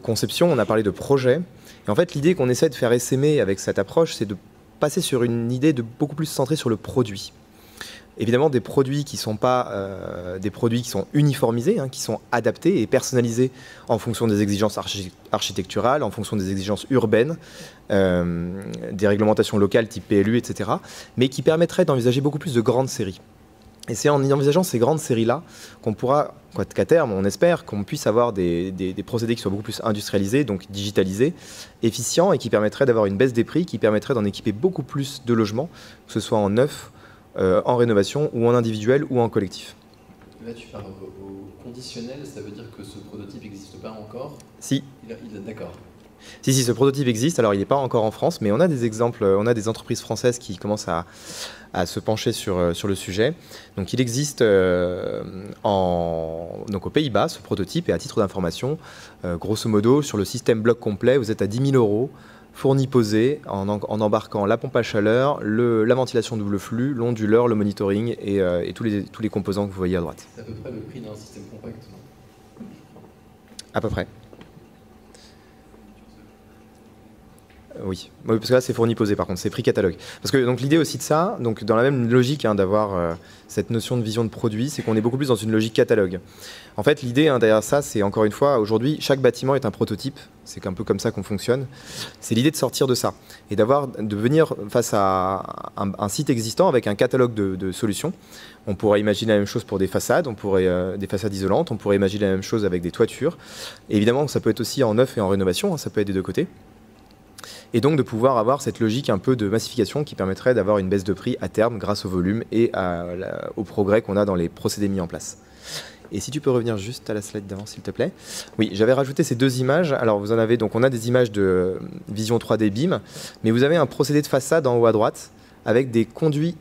conception, on a parlé de projet. Et en fait, l'idée qu'on essaie de faire essaimer avec cette approche, c'est de passer sur une idée de beaucoup plus centrée sur le produit. Évidemment, des produits qui sont pas des produits qui sont uniformisés, qui sont adaptés et personnalisés en fonction des exigences architecturales, en fonction des exigences urbaines, des réglementations locales type PLU, etc., mais qui permettraient d'envisager beaucoup plus de grandes séries. Et c'est en envisageant ces grandes séries-là qu'on pourra, qu'à terme, on espère qu'on puisse avoir des procédés qui soient beaucoup plus industrialisés, donc digitalisés, efficients, et qui permettraient d'avoir une baisse des prix, qui permettraient d'en équiper beaucoup plus de logements, que ce soit en neuf, en rénovation, ou en individuel, ou en collectif. Là, tu parles au conditionnel, ça veut dire que ce prototype n'existe pas encore? Si. D'accord. Si, ce prototype existe. Alors, il n'est pas encore en France, mais on a des exemples, on a des entreprises françaises qui commencent à se pencher sur le sujet. Donc, il existe donc aux Pays-Bas, ce prototype, et à titre d'information, grosso modo, sur le système bloc complet, vous êtes à 10 000 €, fourni posé, en embarquant la pompe à chaleur, la ventilation double flux, l'onduleur, le monitoring et tous les composants que vous voyez à droite. C'est à peu près le prix d'un système compact, non? À peu près. Oui, parce que là c'est fourni posé par contre, c'est prix catalogue. Parce que donc l'idée aussi de ça, donc dans la même logique d'avoir cette notion de vision de produit, c'est qu'on est beaucoup plus dans une logique catalogue. En fait, l'idée derrière ça, c'est encore une fois, aujourd'hui, chaque bâtiment est un prototype, c'est un peu comme ça qu'on fonctionne. C'est l'idée de sortir de ça et de venir face à un site existant avec un catalogue de solutions. On pourrait imaginer la même chose pour des façades, des façades isolantes, on pourrait imaginer la même chose avec des toitures. Et évidemment, ça peut être aussi en neuf et en rénovation, ça peut être des deux côtés. Et donc de pouvoir avoir cette logique un peu de massification qui permettrait d'avoir une baisse de prix à terme grâce au volume et au progrès qu'on a dans les procédés mis en place. Et si tu peux revenir juste à la slide d'avant, s'il te plaît. Oui, j'avais rajouté ces deux images. Alors vous en avez, donc on a des images de vision 3D BIM, mais vous avez un procédé de façade en haut à droite avec des conduits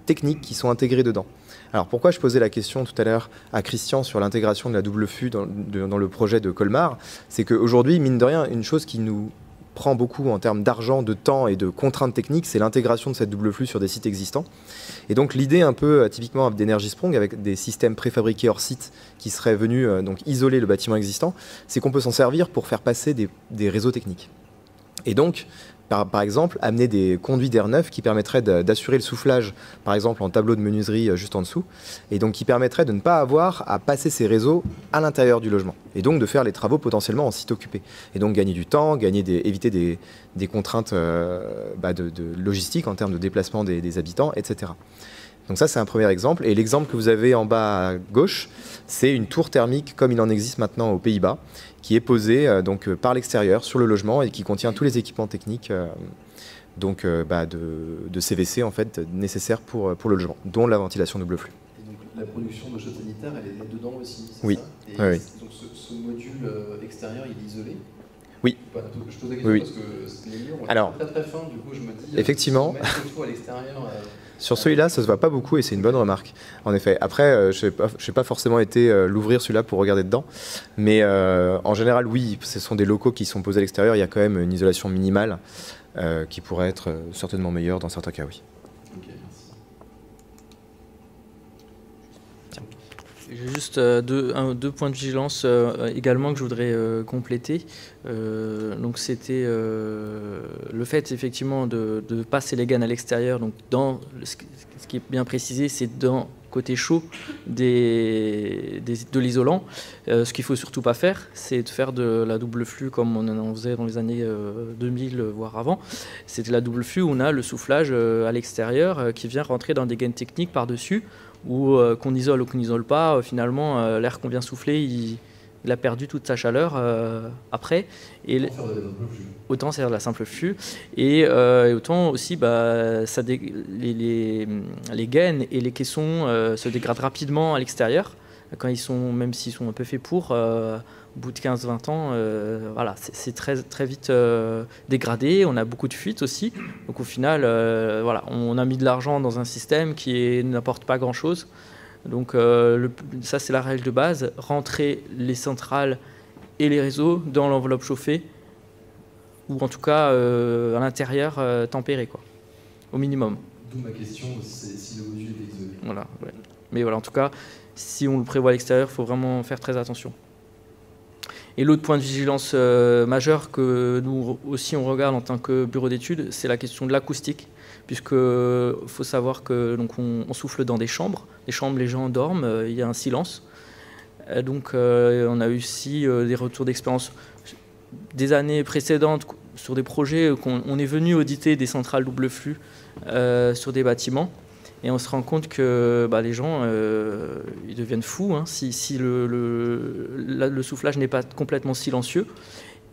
techniques qui sont intégrés dedans. Alors pourquoi je posais la question tout à l'heure à Christian sur l'intégration de la double flux dans le projet de Colmar, c'est qu'aujourd'hui, mine de rien, une chose qui nous prend beaucoup en termes d'argent, de temps et de contraintes techniques, c'est l'intégration de cette double flux sur des sites existants. Et donc l'idée un peu typiquement d'Energisprong avec des systèmes préfabriqués hors site qui seraient venus donc isoler le bâtiment existant, c'est qu'on peut s'en servir pour faire passer des réseaux techniques. Et donc par exemple, amener des conduits d'air neuf qui permettraient d'assurer le soufflage, par exemple en tableau de menuiserie juste en dessous, et donc qui permettraient de ne pas avoir à passer ces réseaux à l'intérieur du logement, et donc de faire les travaux potentiellement en site occupé. Et donc gagner du temps, éviter des contraintes de logistique en termes de déplacement des habitants, etc. Donc ça, c'est un premier exemple. Et l'exemple que vous avez en bas à gauche, c'est une tour thermique comme il en existe maintenant aux Pays-Bas, qui est posée par l'extérieur sur le logement et qui contient tous les équipements techniques de CVC en fait, nécessaires pour le logement, dont la ventilation double flux. Et donc la production de chaude sanitaire, elle est dedans aussi, c'est oui. ça? Oui. Donc ce module extérieur, il est isolé? Oui. Je pose la question parce que les murs ont été très fins, du coup je me dis, effectivement, mettre tout à l'extérieur. Sur celui-là, ça se voit pas beaucoup et c'est une bonne remarque. En effet. Après, je n'ai pas forcément été l'ouvrir celui-là pour regarder dedans. Mais en général, oui, ce sont des locaux qui sont posés à l'extérieur. Il y a quand même une isolation minimale qui pourrait être certainement meilleure dans certains cas, oui. Ok, merci. Tiens. J'ai juste deux points de vigilance également que je voudrais compléter. Donc c'était le fait effectivement de passer les gaines à l'extérieur. Donc ce qui est bien précisé, c'est dans côté chaud de l'isolant. Ce qu'il ne faut surtout pas faire, c'est de faire de la double flux comme on en faisait dans les années 2000, voire avant. C'était la double flux où on a le soufflage à l'extérieur qui vient rentrer dans des gaines techniques par-dessus, ou qu'on isole ou qu'on n'isole pas, finalement l'air qu'on vient souffler, il a perdu toute sa chaleur après. Et autant faire de la simple flux. Et autant aussi, les gaines et les caissons se dégradent rapidement à l'extérieur, même s'ils sont un peu faits pour. Au bout de 15-20 ans, voilà, c'est très, très vite dégradé. On a beaucoup de fuites aussi. Donc au final, voilà, on a mis de l'argent dans un système qui n'apporte pas grand-chose. Donc ça, c'est la règle de base. Rentrer les centrales et les réseaux dans l'enveloppe chauffée, ou en tout cas à l'intérieur tempéré, quoi, au minimum. D'où ma question, c'est si le module est isolé. Voilà, ouais. Mais voilà, en tout cas, si on le prévoit à l'extérieur, il faut vraiment faire très attention. Et l'autre point de vigilance majeur que nous aussi on regarde en tant que bureau d'études, c'est la question de l'acoustique, puisque faut savoir que donc on souffle dans des chambres, les gens dorment, il y a un silence. Donc on a eu aussi des retours d'expérience des années précédentes sur des projets qu'on est venu auditer des centrales double flux sur des bâtiments. Et on se rend compte que les gens, ils deviennent fous si le soufflage n'est pas complètement silencieux.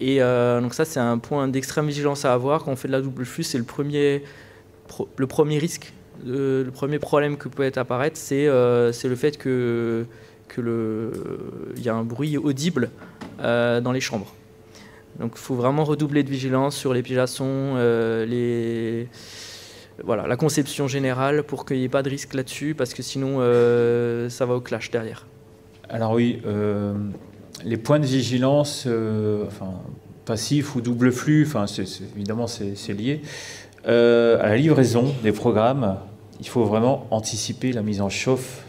Et donc ça, c'est un point d'extrême vigilance à avoir quand on fait de la double flux. C'est le premier risque, le premier problème que peut apparaître, c'est le fait qu'il y a un bruit audible dans les chambres. Donc il faut vraiment redoubler de vigilance sur les pigeassons, voilà, la conception générale pour qu'il n'y ait pas de risque là-dessus, parce que sinon ça va au clash derrière. Alors oui, les points de vigilance, passif ou double flux, évidemment c'est lié. À la livraison des programmes, il faut vraiment anticiper la mise en chauffe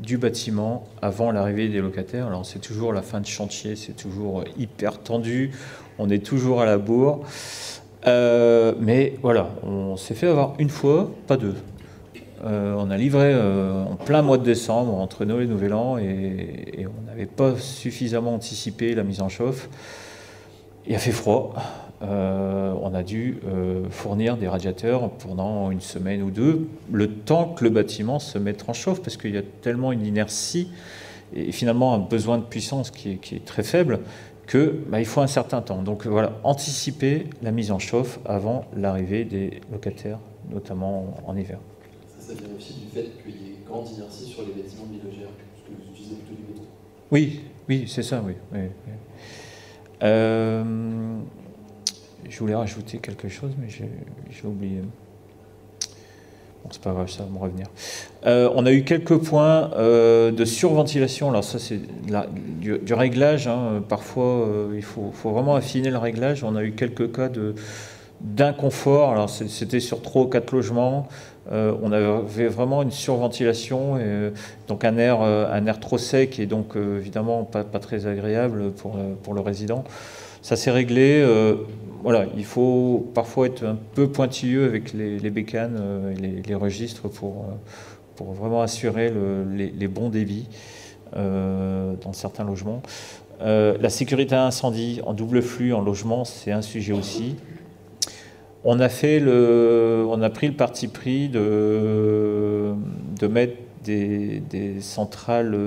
du bâtiment avant l'arrivée des locataires. Alors c'est toujours la fin de chantier, c'est toujours hyper tendu, on est toujours à la bourre. Mais voilà, on s'est fait avoir une fois, pas deux. On a livré en plein mois de décembre, entre Noël et Nouvel An, et on n'avait pas suffisamment anticipé la mise en chauffe. Il a fait froid. On a dû fournir des radiateurs pendant une semaine ou deux, le temps que le bâtiment se mette en chauffe, parce qu'il y a tellement une inertie et finalement un besoin de puissance qui est très faible, il faut un certain temps. Donc voilà, anticiper la mise en chauffe avant l'arrivée des locataires, notamment en hiver. Ça vient aussi du fait qu'il y ait une grande inertie sur les bâtiments bilogères, parce que vous utilisez plutôt du béton. Oui, c'est ça, oui. Je voulais rajouter quelque chose, mais j'ai oublié. Bon, c'est pas grave, ça va me revenir. On a eu quelques points de surventilation. Alors ça, c'est du réglage. Parfois, il faut vraiment affiner le réglage. On a eu quelques cas d'inconfort. Alors c'était sur 3 ou 4 logements. On avait vraiment une surventilation, donc un air trop sec et donc évidemment pas très agréable pour le résident. Ça s'est réglé. Voilà, il faut parfois être un peu pointilleux avec les bécanes et les registres pour vraiment assurer les bons débits dans certains logements. La sécurité incendie en double flux en logement, c'est un sujet aussi. On a pris le parti pris de mettre des centrales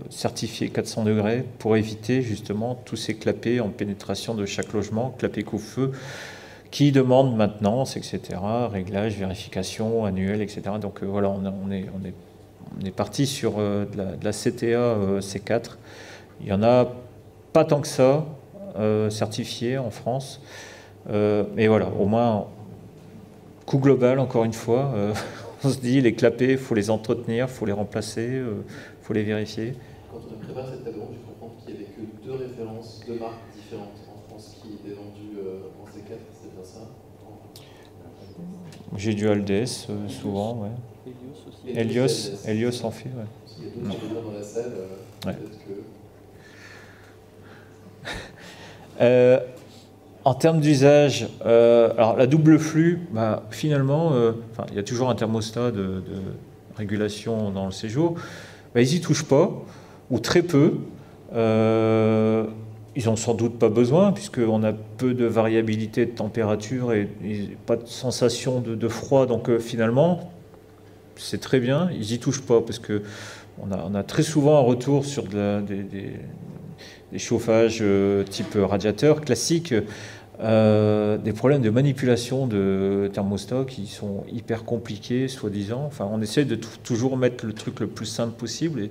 certifiées 400 degrés pour éviter justement tous ces clapets en pénétration de chaque logement, clapets couvre-feu, qui demandent maintenance, etc., réglage, vérification annuelle, etc. Donc voilà, on est parti sur de la CTA C4. Il n'y en a pas tant que ça certifié en France. Mais voilà, au moins, coût global, encore une fois, on se dit, les clapets, il faut les entretenir, il faut les remplacer, il faut les vérifier. Quand on a préparé cette table ronde, j'ai compris qu'il n'y avait que 2 références, 2 marques différentes en France qui étaient vendues en C4, c'est bien ça? J'ai du Aldes, souvent, ouais. Helios en fait, ouais. S'il y a d'autres choses dans la salle, peut-être que... En termes d'usage, alors la double flux, finalement, il y a toujours un thermostat de régulation dans le séjour. Ils n'y touchent pas, ou très peu. Ils n'ont sans doute pas besoin, puisqu'on a peu de variabilité de température et pas de sensation de froid. Donc finalement, c'est très bien. Ils n'y touchent pas, parce qu'on a très souvent un retour sur des chauffages type radiateur classique, des problèmes de manipulation de thermostat qui sont hyper compliqués, soi-disant. Enfin, on essaie de toujours mettre le truc le plus simple possible, et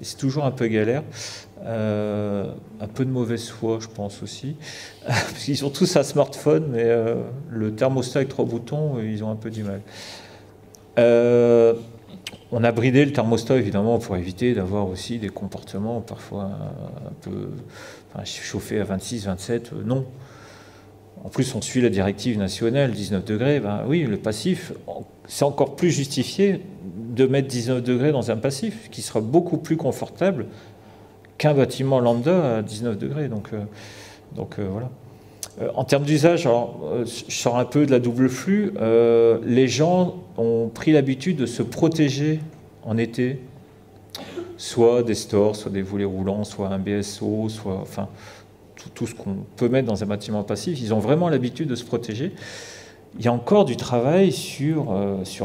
c'est toujours un peu galère. Un peu de mauvaise foi, je pense aussi, parce qu'ils ont tous un smartphone, mais le thermostat avec 3 boutons, ils ont un peu du mal. On a bridé le thermostat, évidemment, pour éviter d'avoir aussi des comportements parfois un peu... chauffer à 26, 27, non. En plus, on suit la directive nationale, 19 degrés. Oui, le passif, c'est encore plus justifié de mettre 19 degrés dans un passif, qui sera beaucoup plus confortable qu'un bâtiment lambda à 19 degrés. Donc voilà. En termes d'usage, je sors un peu de la double flux. Les gens ont pris l'habitude de se protéger en été, soit des stores, soit des volets roulants, soit un BSO, soit tout ce qu'on peut mettre dans un bâtiment passif. Ils ont vraiment l'habitude de se protéger. Il y a encore du travail sur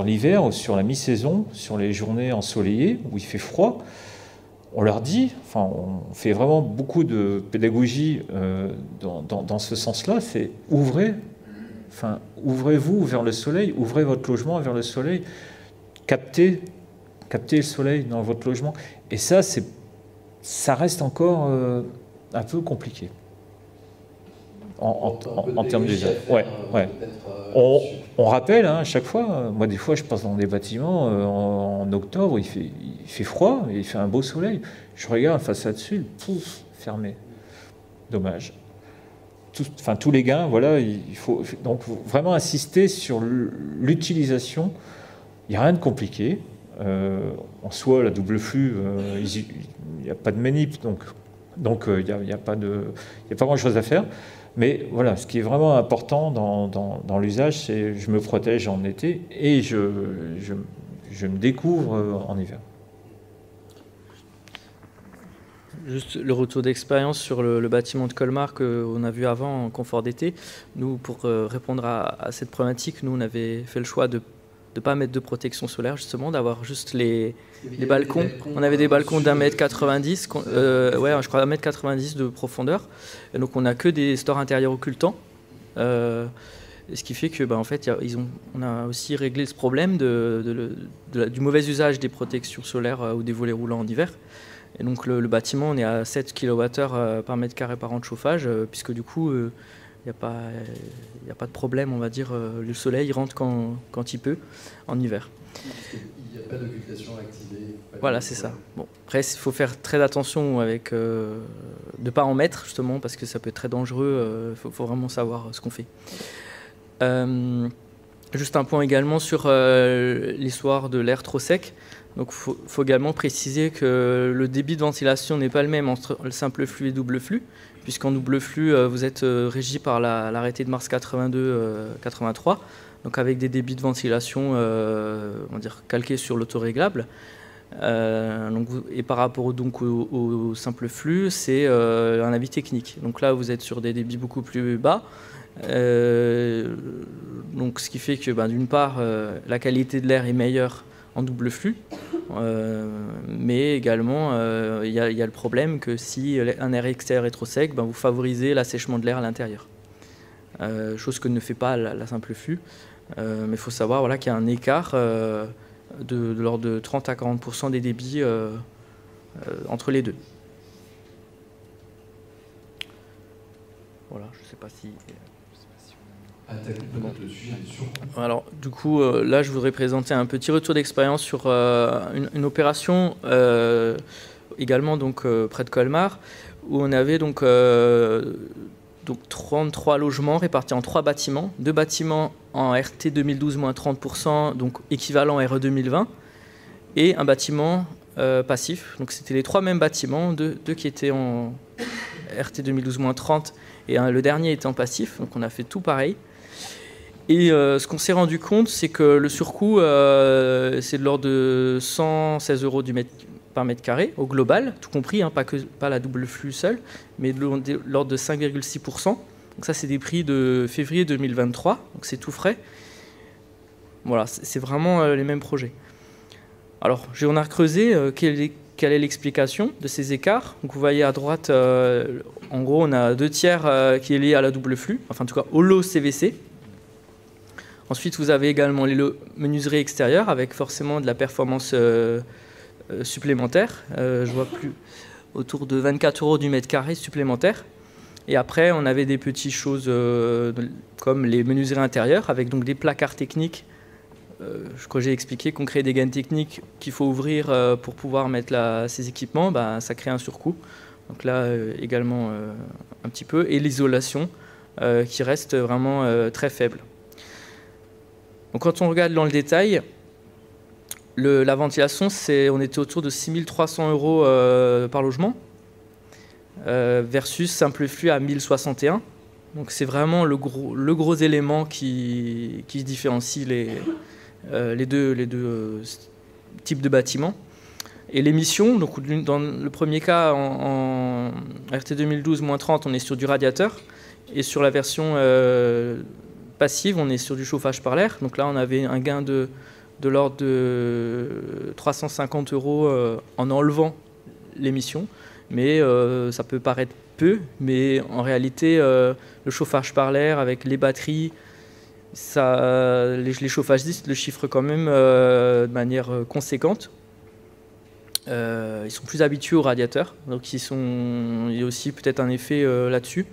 l'hiver ou sur la mi-saison, sur les journées ensoleillées où il fait froid. On leur dit, on fait vraiment beaucoup de pédagogie dans ce sens-là, c'est ouvrez-vous vers le soleil, ouvrez votre logement vers le soleil, captez le soleil dans votre logement. Et ça reste encore un peu compliqué en termes d'usage. Ouais. On rappelle à chaque fois, moi des fois je passe dans des bâtiments en octobre, il fait froid, et il fait un beau soleil. Je regarde face là-dessus, pouf, fermé. Dommage. Tous les gains, voilà, il faut donc vraiment insister sur l'utilisation. Il n'y a rien de compliqué. En soi, la double flux, il n'y a pas de manip, donc il n'y a pas grand-chose à faire. Mais voilà, ce qui est vraiment important dans l'usage, c'est je me protège en été et je me découvre en hiver. Juste le retour d'expérience sur le bâtiment de Colmar qu'on a vu avant en confort d'été. Nous, pour répondre à cette problématique, nous, on avait fait le choix de ne pas mettre de protection solaire, justement, d'avoir juste les balcons. On avait des balcons d'1,90 m, je crois 1,90 m de profondeur. Et donc on n'a que des stores intérieurs occultants. Ce qui fait que, en fait, on a aussi réglé ce problème du mauvais usage des protections solaires ou des volets roulants en hiver. Et donc le bâtiment, on est à 7 kWh par mètre carré par an de chauffage, puisque du coup, il n'y a pas de problème, on va dire. Le soleil rentre quand il peut, en hiver. Il n'y a pas d'occultation activée. Voilà, c'est ça. Bon, après, il faut faire très attention avec de ne pas en mettre, justement, parce que ça peut être très dangereux. Il faut vraiment savoir ce qu'on fait. Juste un point également sur l'histoire de l'air trop sec. Donc, il faut également préciser que le débit de ventilation n'est pas le même entre le simple flux et double flux, puisqu'en double flux, vous êtes régi par l'arrêté de mars 82-83, donc avec des débits de ventilation on va dire, calqués sur l'autoréglable. Et par rapport au simple flux, c'est un avis technique. Donc là, vous êtes sur des débits beaucoup plus bas. Donc, ce qui fait que d'une part, la qualité de l'air est meilleure en double flux, mais également il y a le problème que si un air extérieur est trop sec, vous favorisez l'assèchement de l'air à l'intérieur. Chose que ne fait pas la simple flux. Mais il faut savoir qu'il y a un écart de l'ordre de 30 à 40% des débits entre les deux. Voilà, je ne sais pas si... Alors, du coup, là, je voudrais présenter un petit retour d'expérience sur une opération également donc près de Colmar, où on avait donc 33 logements répartis en 3 bâtiments, 2 bâtiments en RT 2012 moins 30%, donc équivalent RE 2020, et un bâtiment passifs. Donc c'était les 3 mêmes bâtiments, deux qui étaient en RT 2012-30 et le dernier était en passif. Donc on a fait tout pareil. Et ce qu'on s'est rendu compte, c'est que le surcoût, c'est de l'ordre de 116 € par mètre carré au global, tout compris, hein, pas la double flux seule, mais de l'ordre de 5,6%. Donc ça, c'est des prix de février 2023, donc c'est tout frais. Voilà, c'est vraiment les mêmes projets. Alors, on a creusé quelle est l'explication de ces écarts. Donc vous voyez à droite, en gros, on a 2/3 qui est lié à la double flux, enfin en tout cas au lot CVC. Ensuite, vous avez également les lots menuiserie extérieure avec forcément de la performance supplémentaire. Je vois plus autour de 24 € du mètre carré supplémentaire. Et après, on avait des petites choses comme les menuiseries intérieures avec donc des placards techniques. Quand j'ai expliqué qu'on crée des gaines techniques qu'il faut ouvrir pour pouvoir mettre ces équipements, ça crée un surcoût. Donc là, également un petit peu. Et l'isolation qui reste vraiment très faible. Donc quand on regarde dans le détail, la ventilation, on était autour de 6 300 € par logement, versus simple flux à 1061. Donc c'est vraiment le gros élément qui différencie les deux types de bâtiments. Et l'émission, donc dans le premier cas, en RT 2012-30, on est sur du radiateur, et sur la version passive, on est sur du chauffage par l'air. Donc là, on avait un gain de l'ordre de 350 € en enlevant l'émission. Mais ça peut paraître peu, mais en réalité, le chauffage par l'air avec les batteries, les chauffagistes le chiffrent quand même de manière conséquente. Ils sont plus habitués aux radiateurs, donc il y a aussi peut-être un effet là-dessus.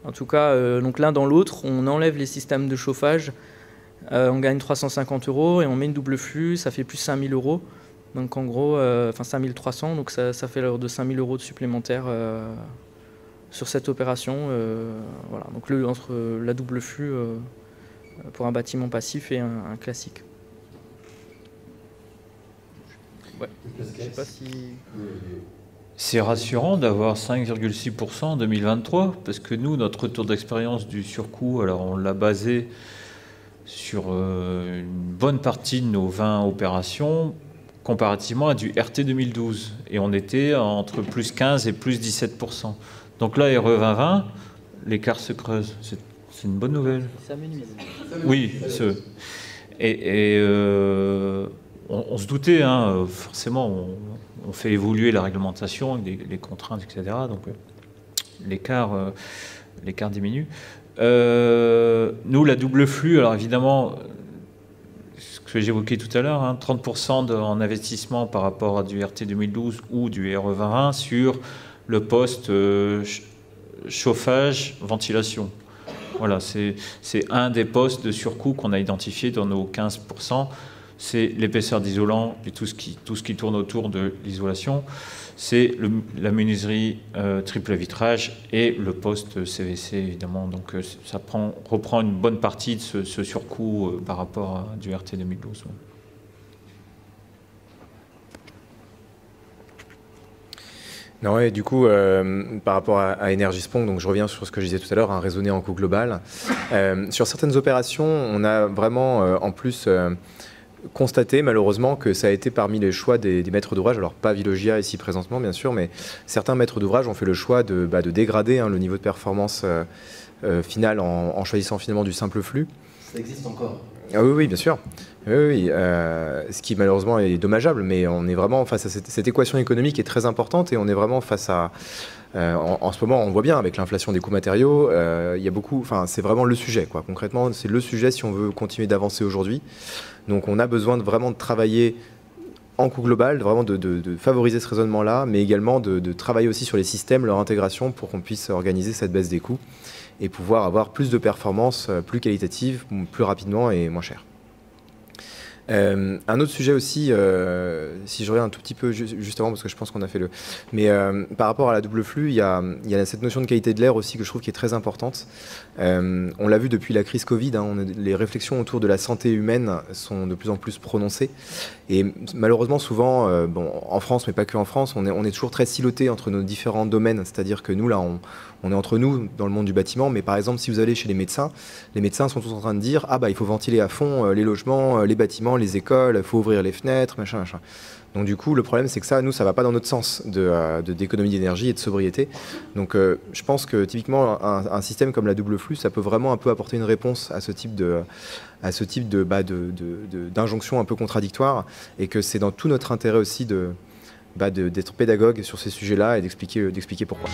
En tout cas, donc l'un dans l'autre, on enlève les systèmes de chauffage, on gagne 350 € et on met une double flux, ça fait plus 5 000 €. Donc en gros, 5 300, donc ça fait l'ordre de 5 000 € de supplémentaire sur cette opération. Voilà. Donc entre la double flux pour un bâtiment passif et un classique. Ouais. Je sais pas si... C'est rassurant d'avoir 5,6% en 2023, parce que nous, notre retour d'expérience du surcoût, alors on l'a basé sur une bonne partie de nos 20 opérations, comparativement à du RT 2012. Et on était entre plus 15 et plus 17%. Donc là, RE 2020, l'écart se creuse. C'est une bonne nouvelle. Ça m'énuise. Oui, on se doutait, hein, forcément, on fait évoluer la réglementation avec les contraintes, etc. Donc l'écart diminue. Nous, la double flux, alors évidemment, ce que j'évoquais tout à l'heure, hein, 30% en investissement par rapport à du RT 2012 ou du RE 2020 sur le poste chauffage, ventilation. Voilà, c'est un des postes de surcoût qu'on a identifié dans nos 15%. C'est l'épaisseur d'isolant et tout ce qui tourne autour de l'isolation. C'est la menuiserie triple vitrage et le poste CVC, évidemment. Donc ça reprend une bonne partie de ce surcoût par rapport à du RT 2012. Non, et du coup, par rapport à Energy-Sprong, donc je reviens sur ce que je disais tout à l'heure, un raisonné en coût global. Sur certaines opérations, on a vraiment, en plus... constater malheureusement que ça a été parmi les choix des maîtres d'ouvrage, alors pas Vilogia ici présentement bien sûr, mais certains maîtres d'ouvrage ont fait le choix de dégrader le niveau de performance final en choisissant finalement du simple flux. Ça existe encore. Ah oui, bien sûr. Oui, ce qui malheureusement est dommageable, mais on est vraiment face à cette équation économique qui est très importante et on est vraiment face à... en ce moment, on voit bien avec l'inflation des coûts matériaux, il y a beaucoup... Enfin, c'est vraiment le sujet, quoi. Concrètement, c'est le sujet si on veut continuer d'avancer aujourd'hui. Donc on a besoin vraiment de travailler en coût global, vraiment de favoriser ce raisonnement-là, mais également de travailler aussi sur les systèmes, leur intégration pour qu'on puisse organiser cette baisse des coûts et pouvoir avoir plus de performances plus qualitatives, plus rapidement et moins chères. Un autre sujet aussi, si je reviens un tout petit peu juste avant, parce que je pense qu'on a fait le... Mais par rapport à la double flux, il y a cette notion de qualité de l'air aussi que je trouve qui est très importante. On l'a vu depuis la crise Covid, hein, les réflexions autour de la santé humaine sont de plus en plus prononcées. Et malheureusement, souvent, en France, mais pas que en France, on est toujours très siloté entre nos différents domaines. C'est-à-dire que nous, là, on est entre nous dans le monde du bâtiment, mais par exemple, si vous allez chez les médecins sont tous en train de dire « Ah bah, il faut ventiler à fond les logements, les bâtiments, les écoles, il faut ouvrir les fenêtres, machin, machin. » Donc du coup, le problème, c'est que ça, nous, ça va pas dans notre sens d'économie d'énergie et de sobriété. Donc je pense que typiquement, un système comme la double flux, ça peut vraiment un peu apporter une réponse à ce type d'injonction un peu contradictoire, et que c'est dans tout notre intérêt aussi d'être pédagogue sur ces sujets-là et d'expliquer pourquoi.